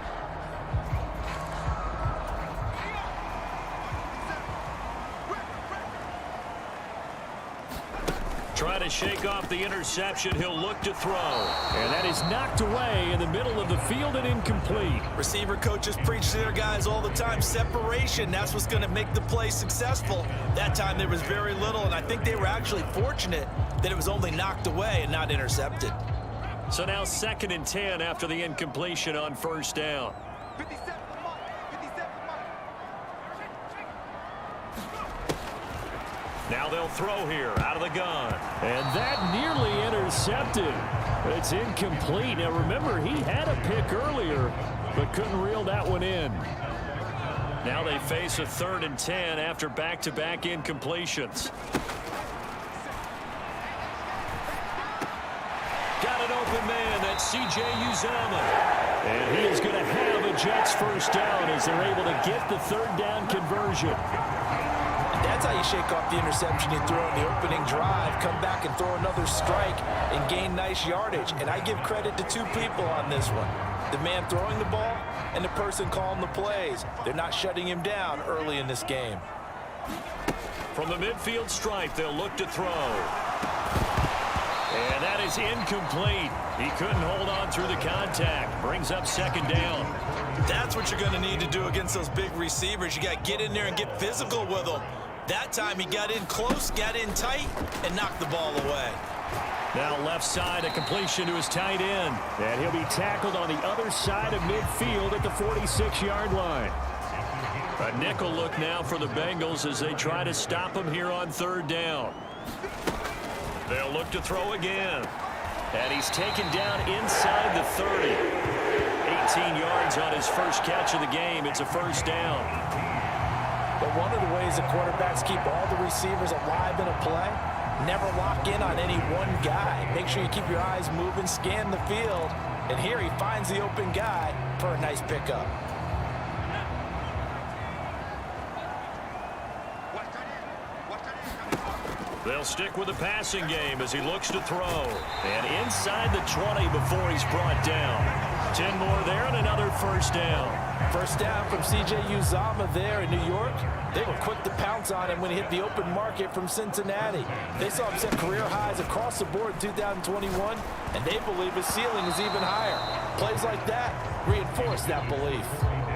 Try to shake off the interception. He'll look to throw. And that is knocked away in the middle of the field and incomplete. Receiver coaches preach to their guys all the time. Separation, that's what's going to make the play successful. That time there was very little, and I think they were actually fortunate that it was only knocked away and not intercepted. So now 2nd and 10 after the incompletion on 1st down. Now they'll throw here out of the gun. And that nearly intercepted. It's incomplete. Now remember, he had a pick earlier, but couldn't reel that one in. Now they face a 3rd and 10 after back-to-back incompletions. Got an open man. That's C.J. Uzomah. And he is going to have a Jets 1st down as they're able to get the 3rd down conversion. That's how you shake off the interception you throw in the opening drive, come back and throw another strike and gain nice yardage. And I give credit to 2 people on this one. The man throwing the ball and the person calling the plays. They're not shutting him down early in this game. From the midfield stripe, they'll look to throw. And that is incomplete. He couldn't hold on through the contact. Brings up 2nd down. That's what you're going to need to do against those big receivers. You got to get in there and get physical with them. That time he got in close, got in tight, and knocked the ball away. Now left side, a completion to his tight end. And he'll be tackled on the other side of midfield at the 46-yard line. A nickel look now for the Bengals as they try to stop him here on 3rd down. They'll look to throw again. And he's taken down inside the 30. 18 yards on his first catch of the game. It's a 1st down. But one of the ways the quarterbacks keep all the receivers alive in a play, never lock in on any one guy. Make sure you keep your eyes moving, scan the field. And here he finds the open guy for a nice pickup. They'll stick with the passing game as he looks to throw. And inside the 20 before he's brought down. 10 more there and another 1st down. 1st down from C.J. Uzomah there in New York. They were quick to pounce on him when he hit the open market from Cincinnati. They saw him set career highs across the board in 2021, and they believe his ceiling is even higher. Plays like that reinforce that belief.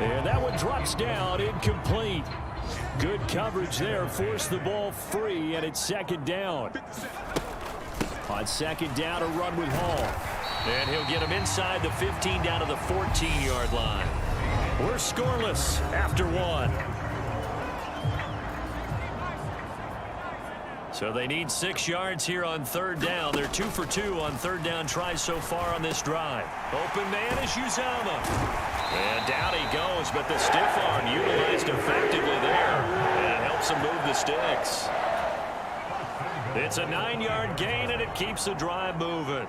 And that one drops down, incomplete. Good coverage there, forced the ball free, and it's 2nd down. On 2nd down, a run with Hall. And he'll get him inside the 15 down to the 14-yard line. We're scoreless after 1. So they need 6 yards here on 3rd down. They're 2 for 2 on 3rd down tries so far on this drive. Open man is Uzomah. And down he goes, but the stiff arm utilized effectively there. And it helps him move the sticks. It's a 9-yard gain, and it keeps the drive moving.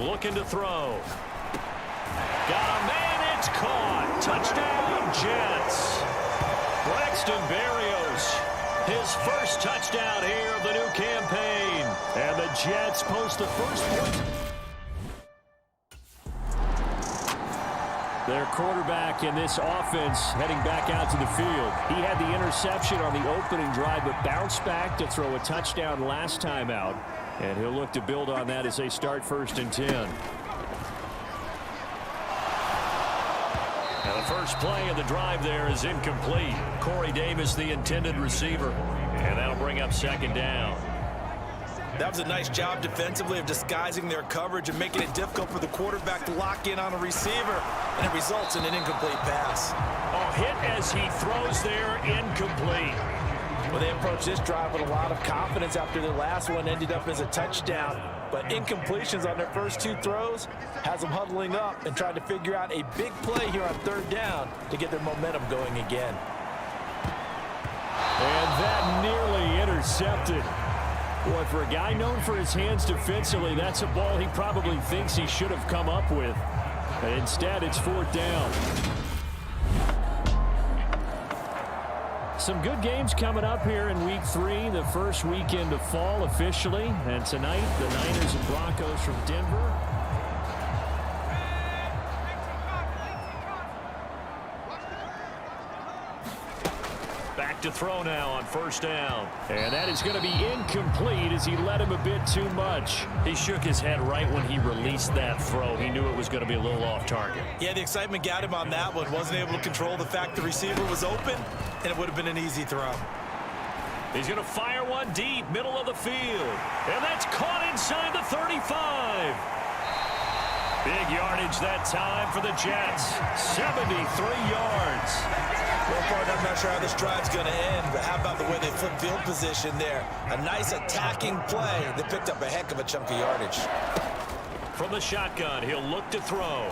Looking to throw. Got a man, it's caught. Touchdown, Jets. Braxton Berrios, his first touchdown here of the new campaign. And the Jets post the first point. Their quarterback in this offense heading back out to the field. He had the interception on the opening drive, but bounced back to throw a touchdown last time out. And he'll look to build on that as they start 1st and 10. And the first play of the drive there is incomplete. Corey Davis, the intended receiver. And that'll bring up 2nd down. That was a nice job defensively of disguising their coverage and making it difficult for the quarterback to lock in on a receiver, and it results in an incomplete pass. Oh, hit as he throws there, incomplete. Well, they approached this drive with a lot of confidence after their last one ended up as a touchdown. But incompletions on their first 2 throws has them huddling up and trying to figure out a big play here on 3rd down to get their momentum going again. And that nearly intercepted. Boy, for a guy known for his hands defensively, that's a ball he probably thinks he should have come up with. But instead, it's 4th down. Some good games coming up here in Week 3, the first weekend of fall officially. And tonight, the Niners and Broncos from Denver. Back to throw now on 1st down. And that is going to be incomplete as he let him a bit too much. He shook his head right when he released that throw. He knew it was going to be a little off target. Yeah, the excitement got him on that one. Wasn't able to control the fact the receiver was open, and it would have been an easy throw. He's going to fire one deep, middle of the field. And that's caught inside the 35. Big yardage that time for the Jets. 73 yards. Well, partner, I'm not sure how this drive's going to end, but how about the way they flip field position there? A nice attacking play that picked up a heck of a chunk of yardage. From the shotgun, he'll look to throw.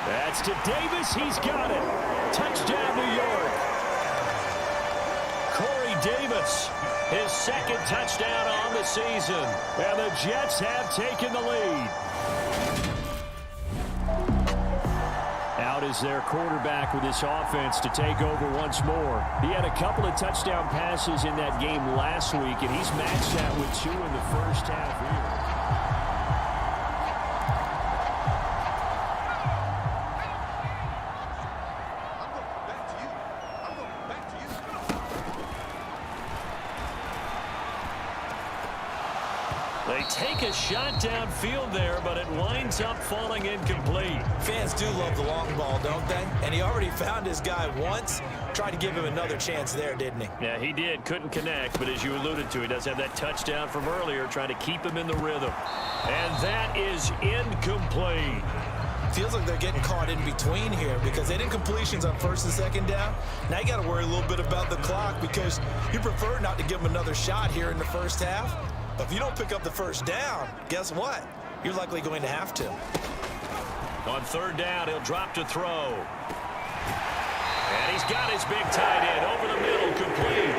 That's to Davis. He's got it. Touchdown, New York. Corey Davis, his 2nd touchdown on the season. And the Jets have taken the lead. Out is their quarterback with this offense to take over once more. He had a couple of touchdown passes in that game last week, and he's matched that with 2 in the first half here. They take a shot downfield there, but it winds up falling incomplete. Fans do love the long ball, don't they? And he already found his guy once. Tried to give him another chance there, didn't he? Yeah, he did. Couldn't connect, but as you alluded to, he does have that touchdown from earlier, trying to keep him in the rhythm. And that is incomplete. Feels like they're getting caught in between here because they did incompletions on 1st and 2nd down. Now you got to worry a little bit about the clock because you prefer not to give him another shot here in the first half. But if you don't pick up the 1st down, guess what? You're likely going to have to. On 3rd down, he'll drop to throw. And he's got his big tight end over the middle, complete.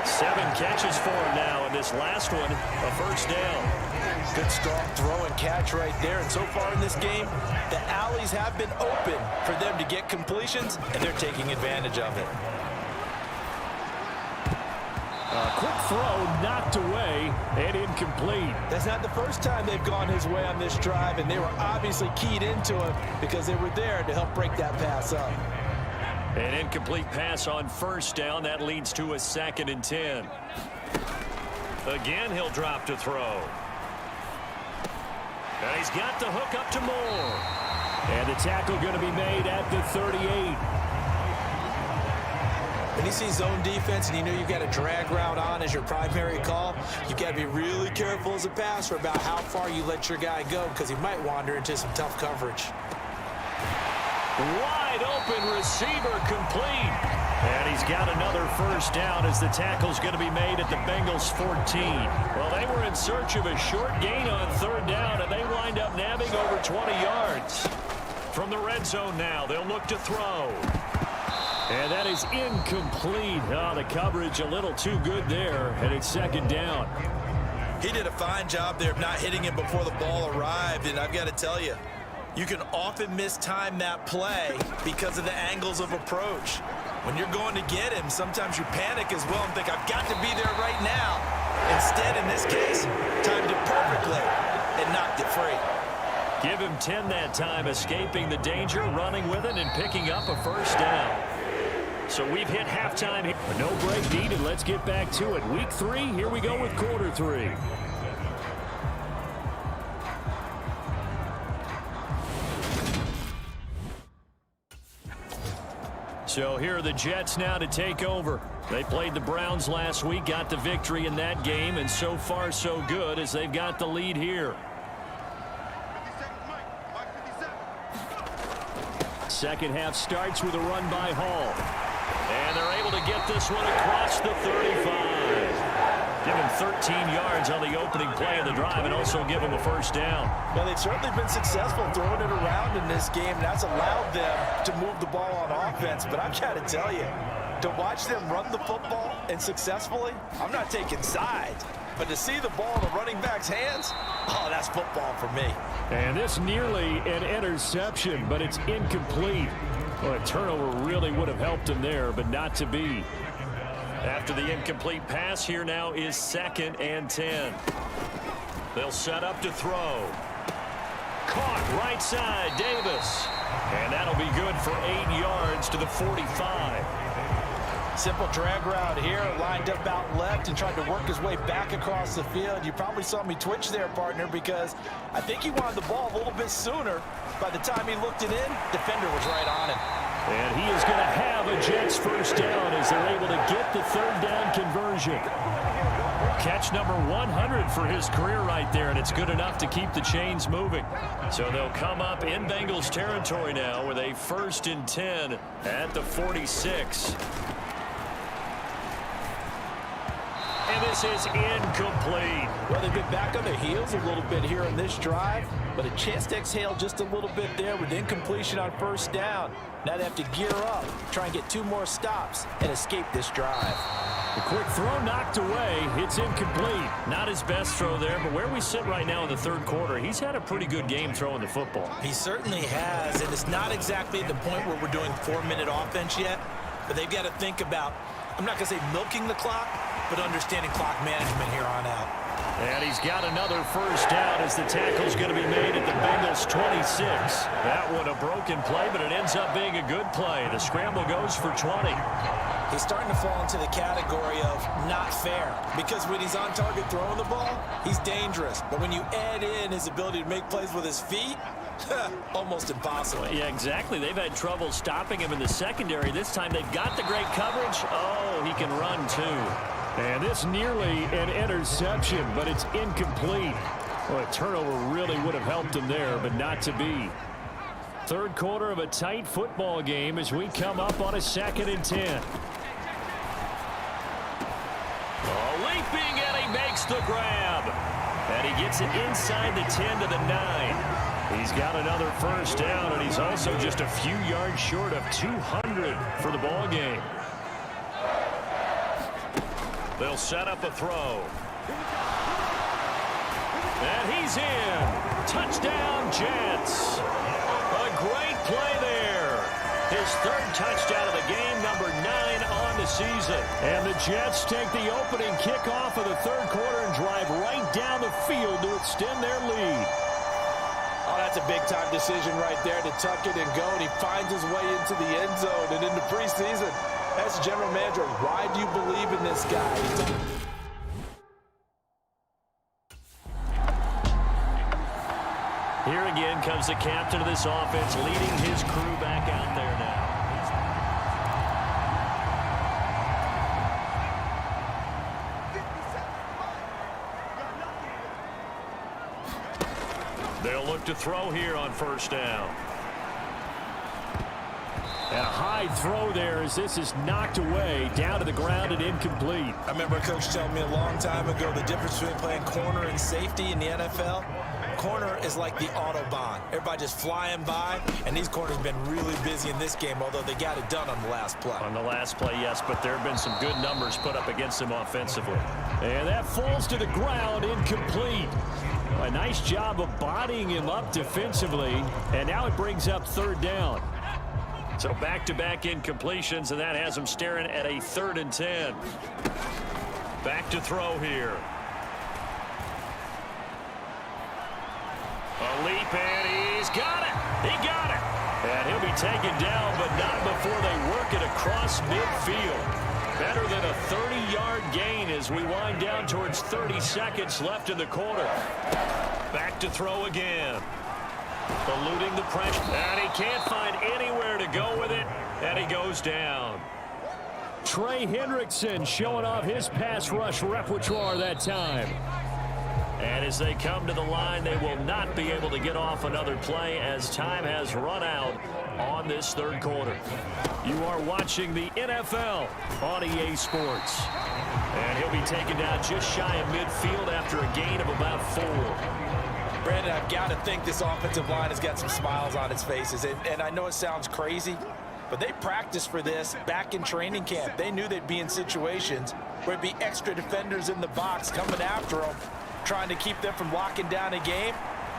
7 catches for him now, and this last one, a 1st down. Good strong throw and catch right there. And so far in this game, the alleys have been open for them to get completions, and they're taking advantage of it. Quick throw knocked away and incomplete. That's not the first time they've gone his way on this drive, and they were obviously keyed into it because they were there to help break that pass up. An incomplete pass on 1st down. That leads to a 2nd and 10. Again, he'll drop to throw. And he's got the hook up to Moore. And the tackle going to be made at the 38. When you see zone defense and you know you've got a drag route on as your primary call, you've got to be really careful as a passer about how far you let your guy go because he might wander into some tough coverage. Wide open receiver complete. And he's got another 1st down as the tackle's going to be made at the Bengals 14. Well, they were in search of a short gain on 3rd down, and they wind up nabbing over 20 yards. From the red zone now, they'll look to throw. And that is incomplete. Oh, the coverage a little too good there, and it's 2nd down. He did a fine job there of not hitting him before the ball arrived, and I've got to tell you, you can often mistime that play because of the angles of approach. When you're going to get him, sometimes you panic as well and think, I've got to be there right now. Instead, in this case, timed it perfectly and knocked it free. Give him 10 that time, escaping the danger, running with it, and picking up a first down. So we've hit halftime here. No break needed. Let's get back to it. Week 3, here we go with quarter 3. So here are the Jets now to take over. They played the Browns last week, got the victory in that game, and so far so good as they've got the lead here. Second half starts with a run by Hall. And they're able to get this one across the 35. Give him 13 yards on the opening play of the drive and also give him a first down. Well, they've certainly been successful throwing it around in this game, and that's allowed them to move the ball on offense. But I've got to tell you, to watch them run the football and successfully, I'm not taking sides. But to see the ball in the running back's hands, oh, that's football for me. And this nearly an interception, but it's incomplete. Well, a turnover really would have helped him there, but not to be. After the incomplete pass, here now is 2nd and 10. They'll set up to throw. Caught right side, Davis. And that'll be good for 8 yards to the 45. Simple drag route here, lined up out left and tried to work his way back across the field. You probably saw me twitch there, partner, because I think he wanted the ball a little bit sooner. By the time he looked it in, defender was right on him. And he is going to have a Jets first down as they're able to get the third down conversion. Catch number 100 for his career right there, and it's good enough to keep the chains moving. So they'll come up in Bengals territory now with a 1st and 10 at the 46. And this is incomplete. Well, they've been back on their heels a little bit here in this drive, but a chance to exhale just a little bit there with incompletion on first down. Now they have to gear up, try and get 2 more stops, and escape this drive. The quick throw knocked away. It's incomplete. Not his best throw there, but where we sit right now in the 3rd quarter, he's had a pretty good game throwing the football. He certainly has, and it's not exactly the point where we're doing 4-minute offense yet, but they've got to think about, I'm not going to say milking the clock, but understanding clock management here on out. And he's got another first down as the tackle's going to be made at the Bengals 26. That one a broken play, but it ends up being a good play. The scramble goes for 20. He's starting to fall into the category of not fair, because when he's on target throwing the ball, he's dangerous. But when you add in his ability to make plays with his feet, almost impossible. Yeah, exactly. They've had trouble stopping him in the secondary. This time they've got the great coverage. Oh, he can run too. And this nearly an interception, but it's incomplete. Well, a turnover really would have helped him there, but not to be. 3rd quarter of a tight football game as we come up on a 2nd and 10. Leaping, and he makes the grab. And he gets it inside the 10 to the 9. He's got another first down, and he's also just a few yards short of 200 for the ball game. They'll set up a throw. And he's in. Touchdown, Jets. A great play there. His 3rd touchdown of the game, number 9 on the season. And the Jets take the opening kickoff of the 3rd quarter and drive right down the field to extend their lead. Oh, that's a big-time decision right there to tuck it and go, and he finds his way into the end zone and into preseason. As general manager, why do you believe in this guy? Here again comes the captain of this offense, leading his crew back out there now. They'll look to throw here on first down. And a high throw there as this is knocked away, down to the ground and incomplete. I remember a coach telling me a long time ago the difference between playing corner and safety in the NFL. corner is like the Autobahn. Everybody just flying by, and these corners have been really busy in this game, although they got it done on the last play. On the last play, yes, but there have been some good numbers put up against him offensively. And that falls to the ground, incomplete. A nice job of bodying him up defensively, and now it brings up third down. So back-to-back incompletions, and that has him staring at a 3rd and 10. Back to throw here. A leap, and he's got it. He got it. And he'll be taken down, but not before they work it across midfield. Better than a 30-yard gain as we wind down towards 30 seconds left in the quarter. Back to throw again. Eluding the pressure. And he can't find anywhere to go with it, and he goes down. Trey Hendrickson showing off his pass rush repertoire that time. And as they come to the line, they will not be able to get off another play as time has run out on this 3rd quarter. You are watching the NFL on EA Sports. And he'll be taken down just shy of midfield after a gain of about 4. Brandon, I've got to think this offensive line has got some smiles on its faces. And I know it sounds crazy, but they practiced for this back in training camp. They knew they'd be in situations where it'd be extra defenders in the box coming after them, trying to keep them from locking down a game.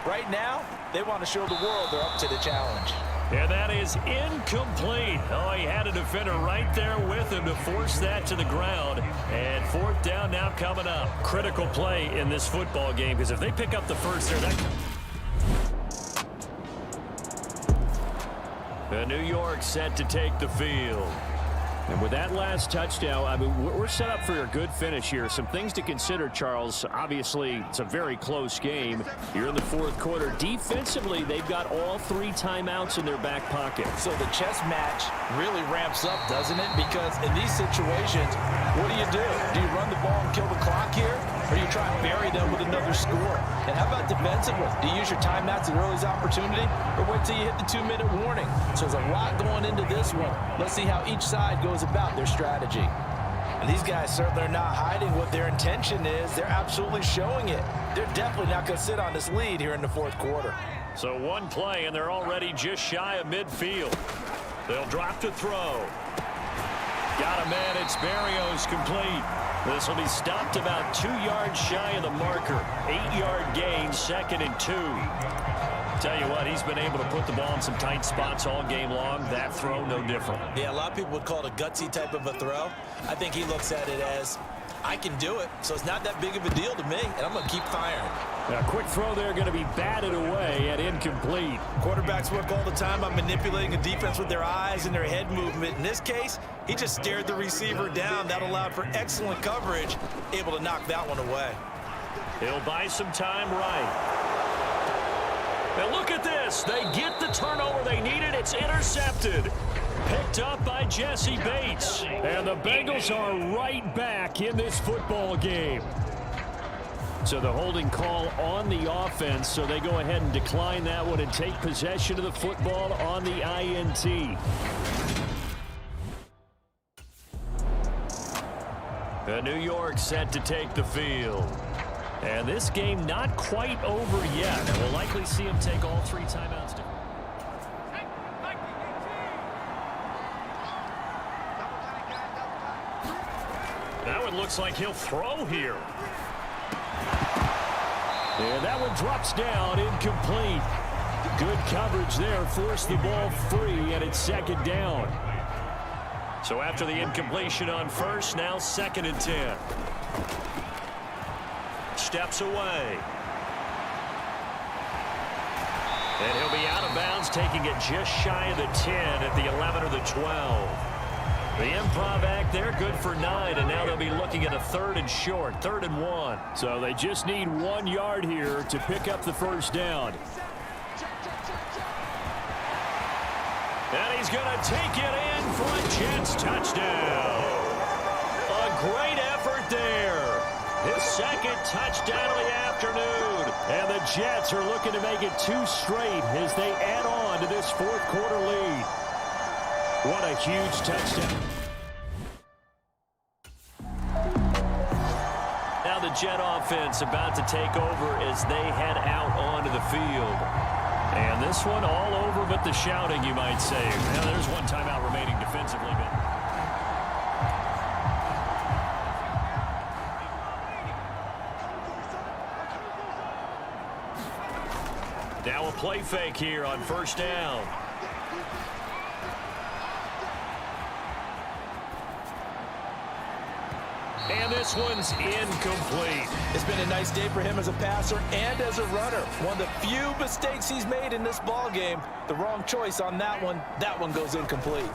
Right now, they want to show the world they're up to the challenge. And that is incomplete. Oh, he had a defender right there with him to force that to the ground. And 4th down now coming up. Critical play in this football game, because if they pick up the first there, that... New York set to take the field. And with that last touchdown, I mean, we're set up for a good finish here. Some things to consider, Charles. Obviously, it's a very close game. You're in the 4th quarter. Defensively, they've got all 3 timeouts in their back pocket. So the chess match really ramps up, doesn't it? Because in these situations, what do? Do you run the ball and kill the clock here? Or do you try and bury them with another score? And how about defensively? Do you use your timeouts at earliest opportunity? Or wait till you hit the 2-minute warning? So there's a lot going into this one. Let's see how each side goes about their strategy. And these guys certainly are not hiding what their intention is. They're absolutely showing it. They're definitely not going to sit on this lead here in the 4th quarter. So one play, and they're already just shy of midfield. They'll drop to throw. Got a man. It's Berrios complete. This will be stopped about 2 yards shy of the marker. 8-yard gain, 2nd and 2. Tell you what, he's been able to put the ball in some tight spots all game long. That throw, no different. Yeah, a lot of people would call it a gutsy type of a throw. I think he looks at it as, I can do it, so it's not that big of a deal to me, and I'm going to keep firing. A quick throw there going to be batted away and incomplete. Quarterbacks work all the time on manipulating a defense with their eyes and their head movement. In this case, he just stared the receiver down. That allowed for excellent coverage, able to knock that one away. He'll buy some time right. Now look at this. They get the turnover they needed. It's intercepted. Picked up by Jesse Bates. And the Bengals are right back in this football game. So the holding call on the offense, so they go ahead and decline that one and take possession of the football on the INT. New York set to take the field. And this game not quite over yet. And we'll likely see him take all 3 timeouts. Now it looks like he'll throw here. And that one drops down, incomplete. Good coverage there, forced the ball free, and it's 2nd down. So after the incompletion on first, now 2nd and 10. Steps away. And he'll be out of bounds, taking it just shy of the 10 at the 11 or the 12. The improv act there, good for 9, and now they'll be looking at a 3rd and short, 3rd and 1. So they just need 1 yard here to pick up the first down. And he's going to take it in for a Jets touchdown. A great effort there. His 2nd touchdown of the afternoon. And the Jets are looking to make it 2 straight as they add on to this 4th quarter lead. What a huge touchdown. Now the Jet offense about to take over as they head out onto the field. And this one all over but the shouting, you might say. Now, there's one timeout remaining defensively. Now a play fake here on first down. And this one's incomplete. It's been a nice day for him as a passer and as a runner. One of the few mistakes he's made in this ball game. The wrong choice on that one. That one goes incomplete.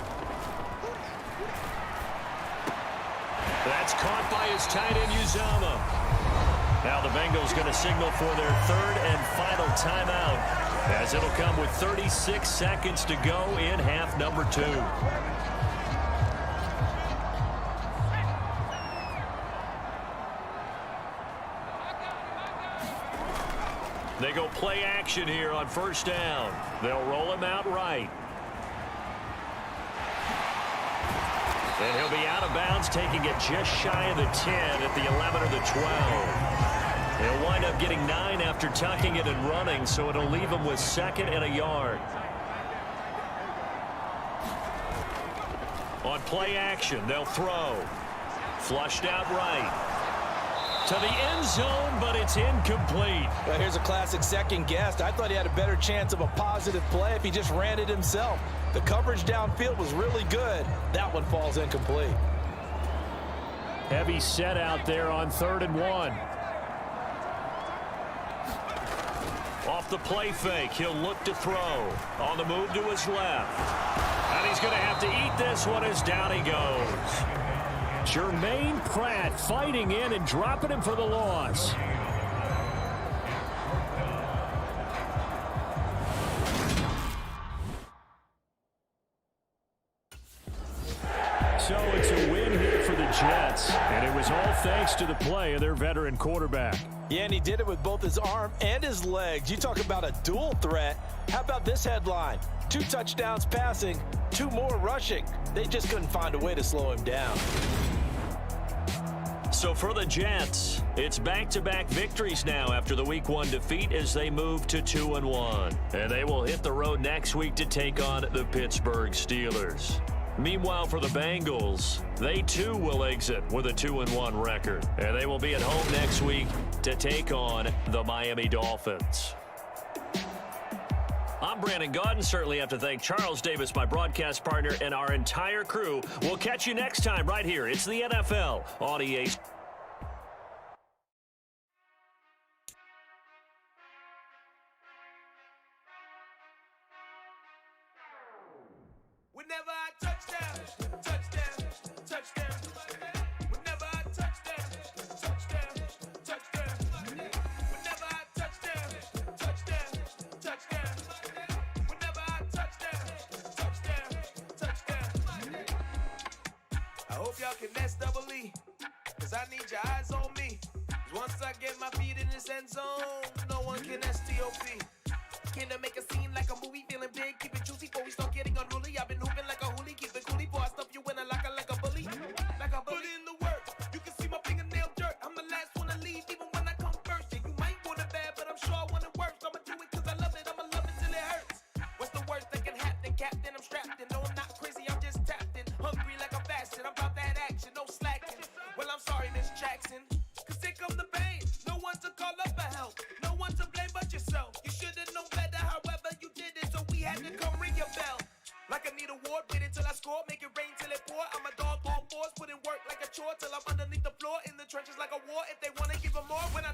That's caught by his tight end, Uzama. Now the Bengals going to signal for their third and final timeout, as it'll come with 36 seconds to go in half number 2. They go play action here on first down. They'll roll him out right. And he'll be out of bounds, taking it just shy of the 10 at the 11 or the 12. He'll wind up getting 9 after tucking it and running, so it'll leave him with 2nd and a yard. On play action, they'll throw. Flushed out right. To the end zone, but it's incomplete. Well, here's a classic second guess. I thought he had a better chance of a positive play if he just ran it himself. The coverage downfield was really good. That one falls incomplete. Heavy set out there on 3rd and 1. Off the play fake, he'll look to throw. On the move to his left. And he's going to have to eat this one as down he goes. Jermaine Pratt fighting in and dropping him for the loss. So it's a win here for the Jets, and it was all thanks to the play of their veteran quarterback. Yeah, and he did it with both his arm and his legs. You talk about a dual threat. How about this headline? 2 touchdowns passing, 2 more rushing. They just couldn't find a way to slow him down. So for the Jets, it's back-to-back victories now after the Week 1 defeat as they move to 2-1. And they will hit the road next week to take on the Pittsburgh Steelers. Meanwhile, for the Bengals, they too will exit with a 2-1 record. And they will be at home next week to take on the Miami Dolphins. I'm Brandon Gaudin. Certainly have to thank Charles Davis, my broadcast partner, and our entire crew. We'll catch you next time right here. It's the NFL on EA. Whenever I touchdown, touchdown, touchdown. Whenever I touchdown, touchdown, touchdown. Whenever I touchdown, touchdown, touchdown. Whenever I touchdown, touchdown. I hope y'all can nest double E, cause I need your eyes on me. Once I get my feet in this end zone, no one can STOP. Came to make a scene like a movie, feeling big, keep it juicy before we start getting unruly. I've been hooping like a hoolie, keep it coolie before I stuff you in a locker like a bully. Like a bully. Put in the work, you can see my fingernail dirt. I'm the last one to leave, even when I come first. Yeah, you might want it bad, but I'm sure I want it worse. I'ma do it cause I love it, I'ma love it till it hurts. What's the worst that can happen, Captain? I'm strapped in, no I'm not crazy, I'm just tapped in. Hungry like a fashion, I'm about that action, no slacking. Well, I'm sorry, Miss Jackson, cause here come the pain. No one to call up for help, no one to blame but yourself. You should've known better, however you did it, so we had to come ring your bell. Like I need a ward, wait until I score, make it rain till it pour. I'm a dog on fours, put in work like a chore till I'm underneath the floor, in the trenches like a war. If they wanna give them more, when I